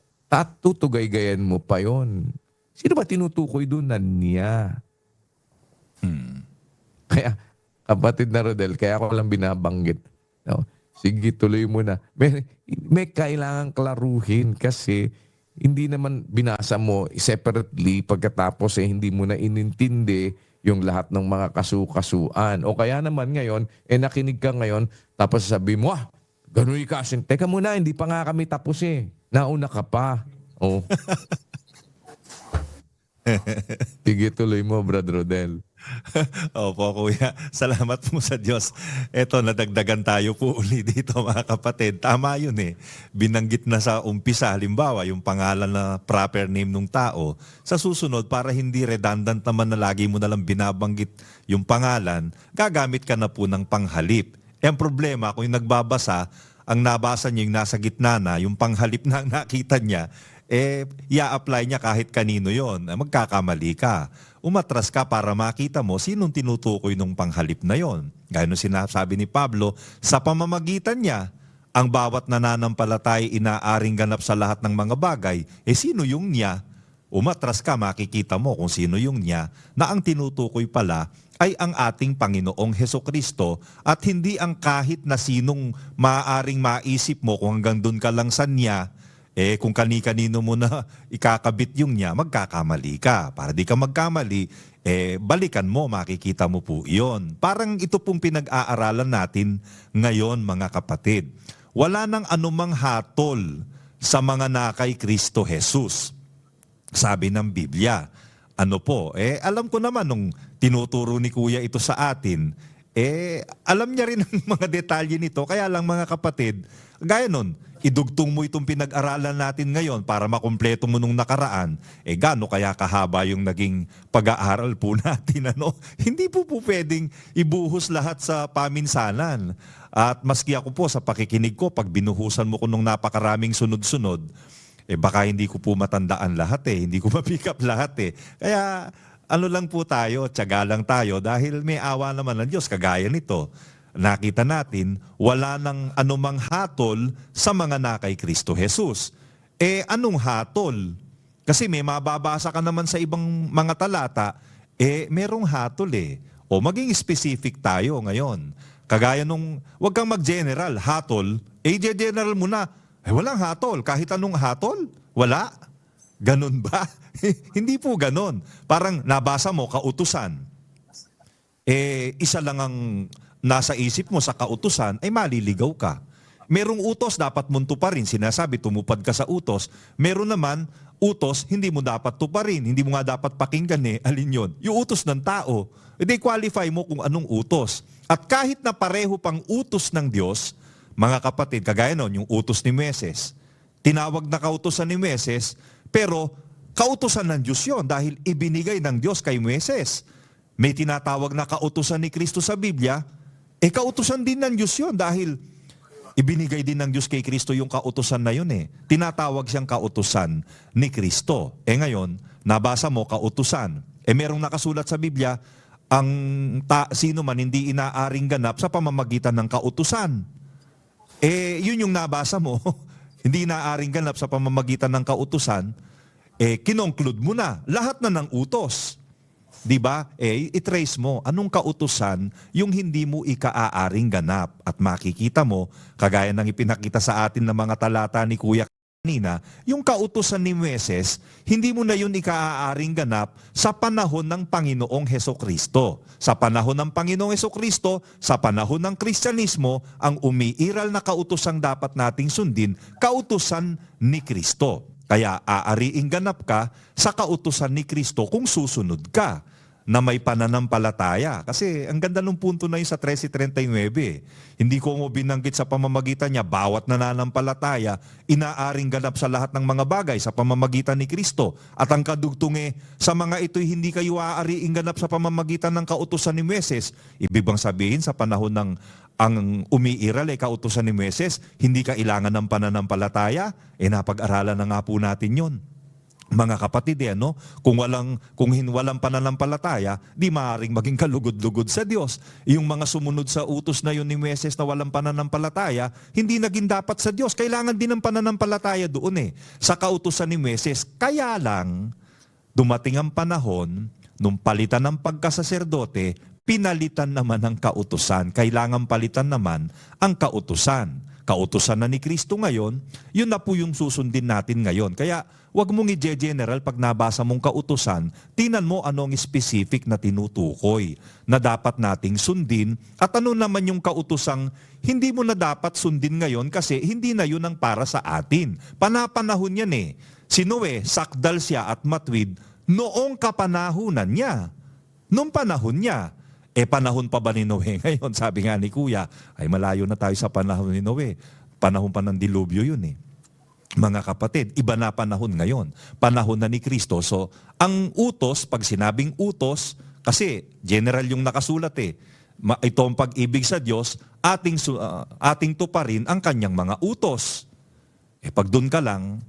tutugay-gayan mo pa yon. Sino ba tinutukoy doon na niya? Kaya, kapatid na Rodel, kaya ako lang binabanggit. No? Sige, tuloy mo na. May kailangan klaruhin kasi hindi naman binasa mo separately pagkatapos hindi mo na inintindi yung lahat ng mga kasu-kasuan. O kaya naman ngayon, nakinig ka ngayon, tapos sabi mo, ganun ikasin. Teka muna, hindi pa nga kami tapos eh. Nauna ka pa. Oh. Sige, tuloy mo, Brad Rodel. Opo, kuya. Salamat po sa Diyos. Eto, nadagdagan tayo po uli dito, mga kapatid. Tama yun eh. Binanggit na sa umpisa, halimbawa, yung pangalan na proper name ng tao. Sa susunod, para hindi redundant naman na lagi mo nalang binabanggit yung pangalan, gagamit ka na po ng panghalip. Ang problema, kung yung nagbabasa, ang nabasa niya yung nasa gitna na, yung panghalip na ang nakita niya, i-apply niya kahit kanino yon, magkakamali ka. Umatras ka para makita mo sinong tinutukoy nung panghalip na yon. Gaya nung sinasabi ni Pablo, sa pamamagitan niya, ang bawat nananampalatay inaaring ganap sa lahat ng mga bagay, sino yung niya? Umatras ka, makikita mo kung sino yung niya, na ang tinutukoy pala ay ang ating Panginoong Hesukristo at hindi ang kahit na sinong maaaring maisip mo kung hanggang dun ka lang sa niya, kung kani-kanino mo na ikakabit yung niya, magkakamali ka. Para di ka magkamali, balikan mo, makikita mo po iyon. Parang ito pong pinag-aaralan natin ngayon, mga kapatid. Wala nang anumang hatol sa mga nakay Kristo Jesus. Sabi ng Biblia. Ano po, alam ko naman nung tinuturo ni Kuya ito sa atin, alam niya rin ang mga detalye nito. Kaya lang, mga kapatid, gaya nun, idugtong mo itong pinag-aralan natin ngayon para makumpleto mo nung nakaraan, gaano kaya kahaba yung naging pag-aaral po natin, ano? Hindi po pwedeng ibuhos lahat sa paminsanan. At maski ako po sa pakikinig ko, pag binuhusan mo ko nung napakaraming sunod-sunod, baka hindi ko po matandaan lahat hindi ko ma-pick up lahat Kaya ano lang po tayo, tiyaga lang tayo dahil may awa naman ng Diyos kagaya nito. Nakita natin, wala nang anumang hatol sa mga nakay Kristo Jesus. Anong hatol? Kasi may mababasa ka naman sa ibang mga talata, merong hatol O maging specific tayo ngayon. Kagaya nung, wag kang mag-general, hatol, general mo na, walang hatol. Kahit anong hatol, wala. Ganun ba? Hindi po ganun. Parang nabasa mo, kautusan. Isa lang ang nasa isip mo sa kautusan, ay maliligaw ka. Merong utos, dapat mong tuparin. Sinasabi, tumupad ka sa utos. Meron naman, utos, hindi mo dapat tuparin. Hindi mo nga dapat pakinggan Alin yun? Yung utos ng tao. Qualify mo kung anong utos. At kahit na pareho pang utos ng Diyos, mga kapatid, kagaya nun, yung utos ni Moises. Tinawag na kautusan ni Moises, pero kautusan ng Diyos yun dahil ibinigay ng Diyos kay Moises. May tinatawag na kautusan ni Kristo sa Biblia, kautusan din ng Diyos yun dahil ibinigay din ng Diyos kay Kristo yung kautusan na yun Tinatawag siyang kautusan ni Kristo. Ngayon, nabasa mo kautusan. Merong nakasulat sa Biblia, ang sino man hindi inaaring ganap sa pamamagitan ng kautusan. Yun yung nabasa mo, hindi inaaring ganap sa pamamagitan ng kautusan, kinongclude mo na, lahat na ng utos. Diba? I-trace mo anong kautusan yung hindi mo ikaaaring ganap at makikita mo, kagaya ng ipinakita sa atin ng mga talata ni Kuya kanina, yung kautusan ni Moises, hindi mo na yun ikaaaring ganap sa panahon ng Panginoong Hesukristo. Sa panahon ng Panginoong Hesukristo, sa panahon ng Kristyanismo, ang umiiral na kautusang dapat nating sundin, kautusan ni Kristo. Kaya aariing ganap ka sa kautusan ni Kristo kung susunod ka na may pananampalataya. Kasi ang ganda ng punto na yun sa 13:39. Hindi ko mo binanggit sa pamamagitan niya, bawat nananampalataya, inaaring ganap sa lahat ng mga bagay sa pamamagitan ni Kristo. At ang kadugtong sa mga ito'y hindi kayo aariing ganap sa pamamagitan ng kautusan ni Moises. Ibig bang sabihin sa panahon ng ang umiiral kautusan ni Moises, hindi kailangan ng pananampalataya? Napag-aralan na nga po natin yun. Mga kapatid, ano? Kung walang pananampalataya, di maaaring maging kalugod-lugod sa Diyos. Yung mga sumunod sa utos na yun ni Moises na walang pananampalataya, hindi naging dapat sa Diyos. Kailangan din ng pananampalataya doon sa kautusan ni Moises. Kaya lang, dumating ang panahon, nung palitan ng pagkasaserdote, pinalitan naman ang kautusan. Kailangan palitan naman ang kautusan. Kautusan na ni Kristo ngayon, yun na po yung susundin natin ngayon. Kaya wag mong i-general pag nabasa mong kautusan, tinan mo anong specific na tinutukoy na dapat nating sundin at ano naman yung kautusang hindi mo na dapat sundin ngayon kasi hindi na yun ang para sa atin. Panapanahon yan Si Noe, sakdal siya at matwid noong kapanahunan niya. Noong panahon niya. Panahon pa ba ni Noe ngayon? Sabi nga ni Kuya, ay malayo na tayo sa panahon ni Noe. Panahon pa ng dilubyo yun Mga kapatid, iba na panahon ngayon. Panahon na ni Kristo. So, ang utos, pag sinabing utos, kasi general yung nakasulat ito ang pag-ibig sa Diyos, ating tuparin ang kanyang mga utos. Pag doon ka lang,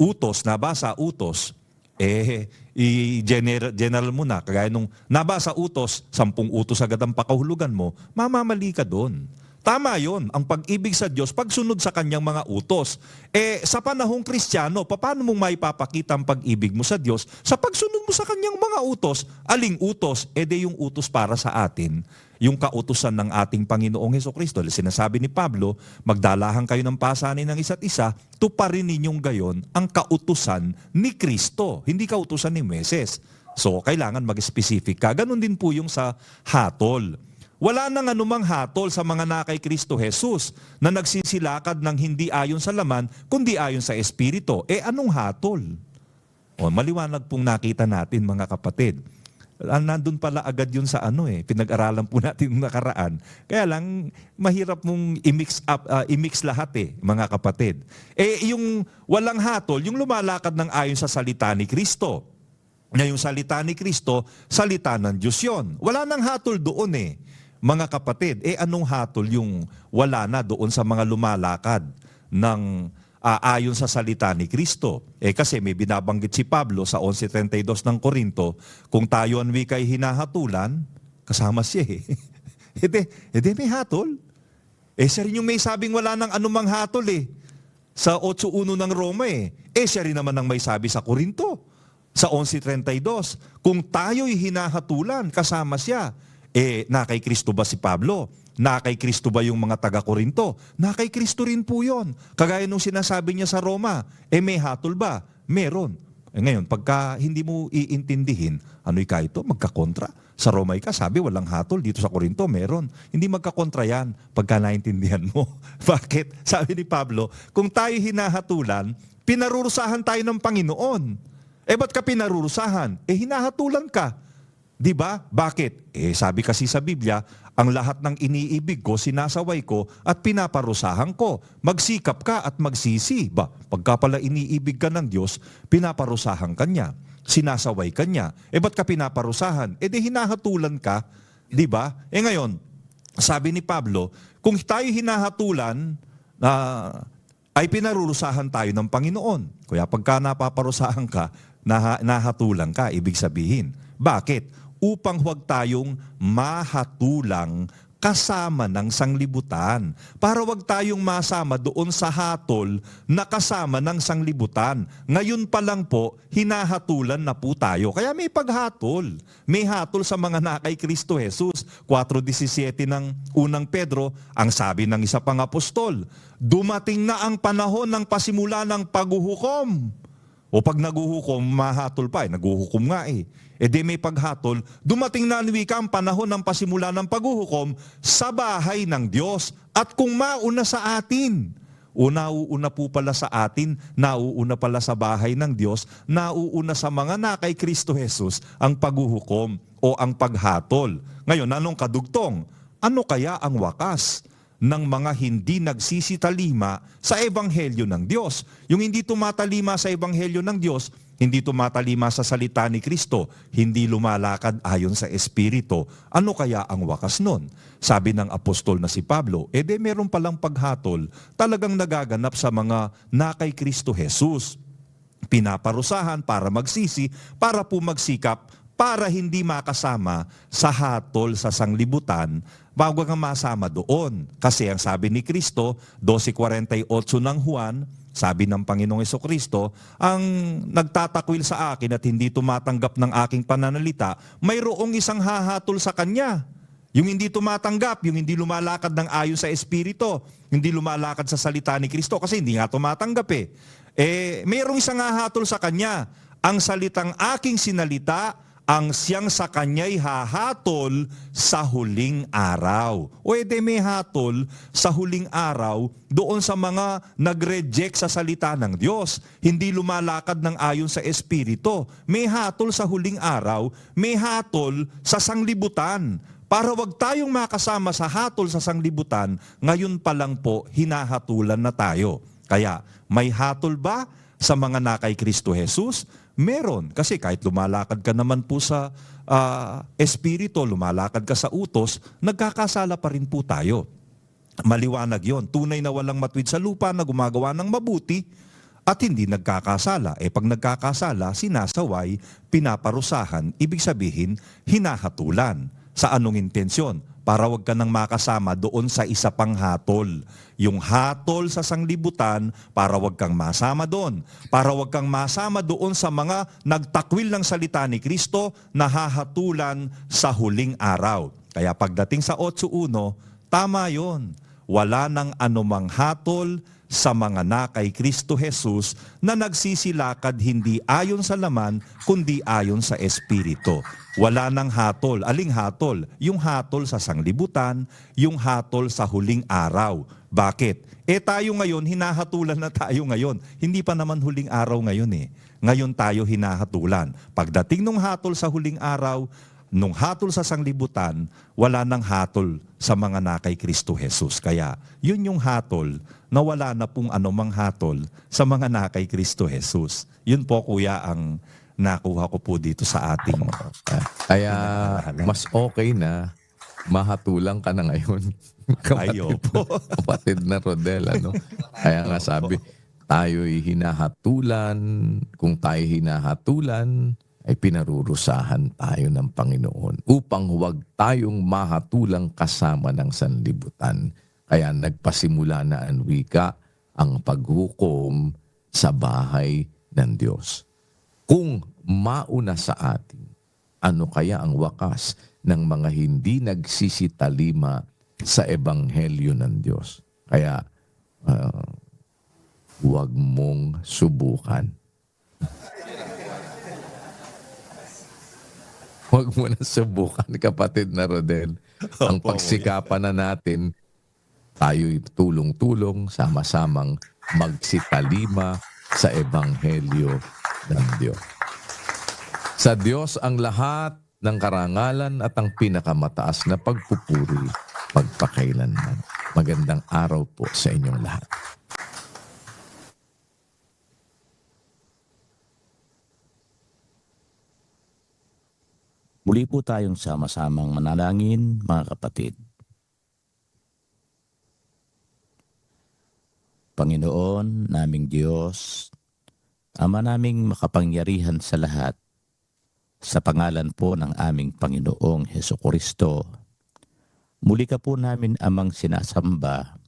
utos, nabasa utos, i-general mo na. Kagaya nung nabasa utos, 10 utos agad ang pakahulugan mo, mamamali ka doon. Tama yon ang pag-ibig sa Diyos, pagsunod sa kanyang mga utos. Sa panahong Kristiyano, paano mong maipapakita ang pag-ibig mo sa Diyos? Sa pagsunod mo sa kanyang mga utos. Aling utos? Yung utos para sa atin. Yung kautusan ng ating Panginoong Hesukristo. Sinasabi ni Pablo, magdalahan kayo ng pasanin ng isa't isa, tuparin ninyong gayon ang kautusan ni Kristo. Hindi kautusan ni Moises. So, kailangan mag-specific ka. Ganon din po yung sa hatol. Wala nang anumang hatol sa mga nakay Kristo Jesus na nagsisilakad ng hindi ayon sa laman, kundi ayon sa Espiritu. Anong hatol? Maliwanag pong nakita natin mga kapatid. Nandun pala agad yun sa pinag-aralan po natin nung nakaraan. Kaya lang, mahirap mong i-mix lahat mga kapatid. Yung walang hatol, yung lumalakad ng ayon sa salita ni Kristo. Yung salita ni Kristo, salita ng Diyos yun. Wala nang hatol doon mga kapatid. Anong hatol yung wala na doon sa mga lumalakad ng ayon sa salita ni Kristo? Kasi may binabanggit si Pablo sa 11.32 ng Korinto, kung tayo ang wika'y hinahatulan, kasama siya may hatol. Siya rin yung may sabing wala nang anumang hatol sa 8.1 ng Roma siya rin naman ang may sabi sa Korinto. Sa 11.32, kung tayo'y hinahatulan, kasama siya. Na kay Kristo ba si Pablo? Na kay Kristo ba yung mga taga-Korinto? Na kay Kristo rin po yun. Kagaya nung sinasabi niya sa Roma, may hatol ba? Meron. Ngayon, pagka hindi mo iintindihin, ano'y ka ito? Magkakontra. Sa Roma ka, sabi walang hatol. Dito sa Korinto, meron. Hindi magkakontra yan pagka naintindihan mo. Bakit? Sabi ni Pablo, kung tayo hinahatulan, pinarurusahan tayo ng Panginoon. Ba't ka pinarurusahan? Hinahatulan ka. Di ba? Bakit? Sabi kasi sa Biblia, ang lahat ng iniibig ko, sinasaway ko at pinaparusahan ko. Magsikap ka at magsisi. Pagka pala iniibig ka ng Diyos, pinaparusahan ka niya. Sinasaway ka niya. Ba't ka pinaparusahan? Hinahatulan ka. Di ba? Ngayon, sabi ni Pablo, kung tayo hinahatulan, ay pinarurusahan tayo ng Panginoon. Kaya pagka napaparusahan ka, nahatulan ka, ibig sabihin. Bakit? Upang huwag tayong mahatulang kasama ng sanglibutan. Para huwag tayong masama doon sa hatol na kasama ng sanglibutan. Ngayon pa lang po, hinahatulan na po tayo. Kaya may paghatol. May hatol sa mga nakay Kristo Jesus. 4.17 ng unang Pedro, ang sabi ng isa pang apostol, dumating na ang panahon ng pasimula ng paghuhukom. O pag naguhukom, mahatol pa. Naguhukom nga di may paghatol, dumating na ang panahon ng pasimula ng paghuhukom sa bahay ng Diyos. At kung mauna sa atin, nauuna po pala sa atin, nauuna pala sa bahay ng Diyos, nauuna sa mga nakay Kristo Jesus ang paghuhukom o ang paghatol. Ngayon, anong kadugtong? Ano kaya ang wakas ng mga hindi nagsisitalima sa Ebanghelyo ng Diyos? Yung hindi tumatalima sa Ebanghelyo ng Diyos, hindi tumatalima sa salita ni Kristo, hindi lumalakad ayon sa Espiritu. Ano kaya ang wakas nun? Sabi ng apostol na si Pablo, meron palang paghatol talagang nagaganap sa mga nakay Kristo Jesus. pinaparusahan para magsisi, para po magsikap, para hindi makasama sa hatol sa sanglibutan, bago kang masama doon. Kasi ang sabi ni Kristo, 12:48 ng Juan, sabi ng Panginoong Hesukristo, ang nagtatakwil sa akin at hindi tumatanggap ng aking pananalita, mayroong isang hahatol sa kanya. Yung hindi tumatanggap, yung hindi lumalakad ng ayon sa Espiritu, hindi lumalakad sa salita ni Kristo kasi hindi nga tumatanggap mayroong isang hahatol sa kanya. Ang salitang aking sinalita, ang siyang sa kanya'y hahatol sa huling araw. O may hatol sa huling araw doon sa mga nag-reject sa salita ng Diyos. Hindi lumalakad ng ayon sa Espiritu. May hatol sa huling araw, may hatol sa sanglibutan. Para wag tayong makasama sa hatol sa sanglibutan, ngayon pa lang po hinahatulan na tayo. Kaya may hatol ba sa mga nakay Kristo Jesus? Meron. Kasi kahit lumalakad ka naman po sa Espiritu, lumalakad ka sa utos, nagkakasala pa rin po tayo. Maliwanag yon. Tunay na walang matwid sa lupa na gumagawa ng mabuti at hindi nagkakasala. Pag nagkakasala, sinasaway, pinaparusahan, ibig sabihin, hinahatulan. Sa anong intensyon? Para wag ka nang makasama doon sa isa pang hatol. Yung hatol sa sanglibutan, para wag kang masama doon. Para wag kang masama doon sa mga nagtakwil ng salita ni Kristo na hahatulan sa huling araw. Kaya pagdating sa 8:1, tama yon. Wala nang anumang hatol sa mga nakay Kristo Jesus na nagsisilakad hindi ayon sa laman kundi ayon sa Espiritu. Wala nang hatol. Aling hatol? Yung hatol sa sanglibutan, yung hatol sa huling araw. Bakit? Tayo ngayon, hinahatulan na tayo ngayon. Hindi pa naman huling araw ngayon Ngayon tayo hinahatulan. Pagdating nung hatol sa huling araw, nung hatol sa sanglibutan, wala nang hatol sa mga nakay Kristo Jesus. Kaya yun yung hatol na wala na pong anumang hatol sa mga nakay Kristo Jesus. Yun po kuya ang nakuha ko po dito sa ating Kaya mas okay na mahatulang ka na ngayon. Ayo po. Kapatid na Rodel, ano? Kaya nga sabi, tayo'y hinahatulan. Kung tayo hinahatulan, ay pinarurusahan tayo ng Panginoon upang huwag tayong mahatulang kasama ng sanlibutan. Kaya nagpasimula na ang wika ang paghukom sa bahay ng Diyos. Kung mauna sa atin, ano kaya ang wakas ng mga hindi nagsisitalima sa ebanghelyo ng Diyos? Kaya huwag mong subukan. Huwag mo na subukan, kapatid na Rodel. Ang pagsikapan na natin, tayo'y tulong-tulong, sama-samang magsitalima sa ebanghelyo ng Diyos. Sa Diyos ang lahat ng karangalan at ang pinakamataas na pagpupuri, pagpakailanman. Magandang araw po sa inyong lahat. Muli po tayong sama-samang manalangin, mga kapatid. Panginoon, naming Diyos, Ama naming makapangyarihan sa lahat, sa pangalan po ng aming Panginoong Hesukristo, muli ka po namin amang sinasamba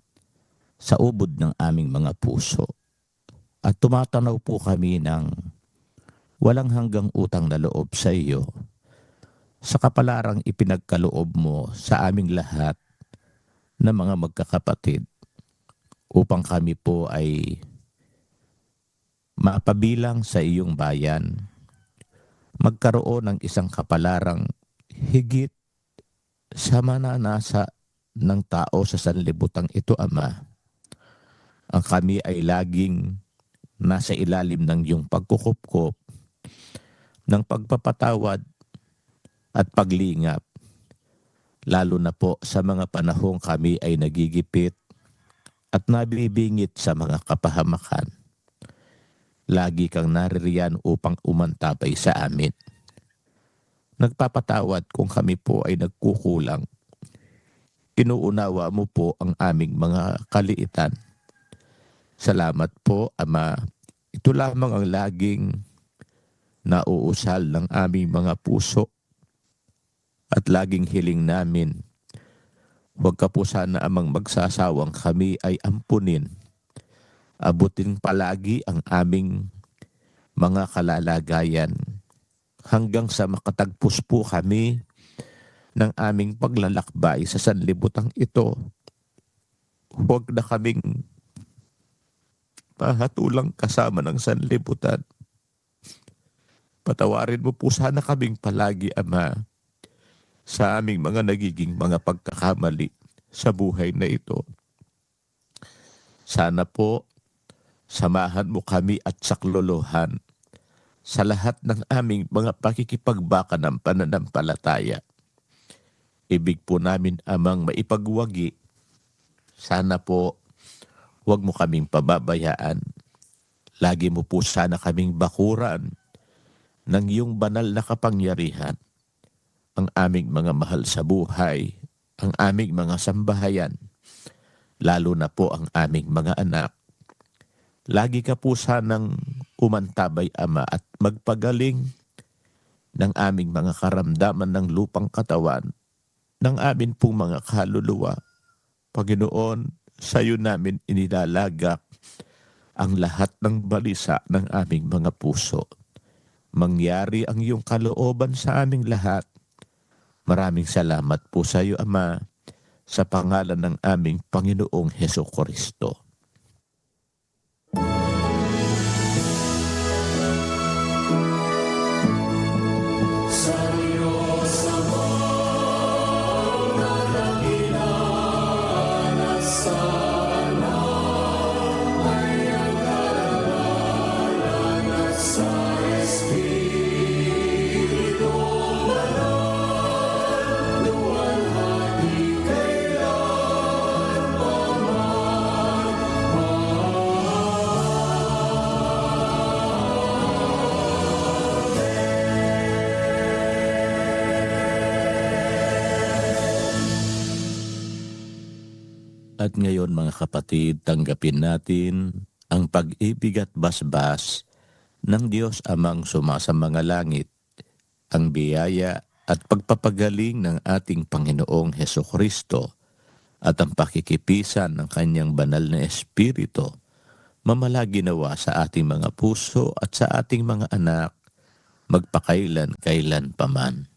sa ubod ng aming mga puso. At tumatanaw po kami ng walang hanggang utang na loob sa iyo, sa kapalarang ipinagkaloob mo sa aming lahat na mga magkakapatid, upang kami po ay mapabilang sa iyong bayan, magkaroon ng isang kapalarang higit sa mananasa ng tao sa sanlibutang ito, Ama. Ang kami ay laging nasa ilalim ng iyong pagkukupkop, ng pagpapatawad at paglingap, lalo na po sa mga panahong kami ay nagigipit at nabibingit sa mga kapahamakan. Lagi kang naririyan upang umantabay sa amin. Nagpapatawad kung kami po ay nagkukulang. Inuunawa mo po ang aming mga kaliitan. Salamat po, Ama, ito lamang ang laging nauusal ng aming mga puso at laging hiling namin. Huwag ka po sana amang magsasawang kami ay ampunin. Abutin palagi ang aming mga kalalagayan hanggang sa makatagpos po kami ng aming paglalakbay sa sanlibutang ito. Huwag na kaming mahatulang kasama ng sanlibutan. Patawarin mo po sana kaming palagi, Ama, sa aming mga nagiging mga pagkakamali sa buhay na ito. Sana po, samahan mo kami at saklolohan sa lahat ng aming mga pakikipagbaka ng pananampalataya. Ibig po namin, Amang, maipagwagi. Sana po, huwag mo kaming pababayaan. Lagi mo po sana kaming bakuran ng iyong banal na kapangyarihan. Ang aming mga mahal sa buhay, ang aming mga sambahayan, lalo na po ang aming mga anak. Lagi ka po sanang umantabay, Ama, at magpagaling ng aming mga karamdaman ng lupang katawan, ng amin pong mga kaluluwa. Panginoon, sa iyo namin inilalagak ang lahat ng balisa ng aming mga puso. Mangyari ang iyong kalooban sa aming lahat. Maraming salamat po sa iyo, Ama, sa pangalan ng aming Panginoong Hesukristo. At ngayon, mga kapatid, tanggapin natin ang pag-ibig at basbas ng Diyos Amang sumasa mga langit, ang biyaya at pagpapagaling ng ating Panginoong Hesukristo at ang pakikipisan ng Kanyang banal na Espiritu mamalagi nawa sa ating mga puso at sa ating mga anak magpakailan-kailan paman.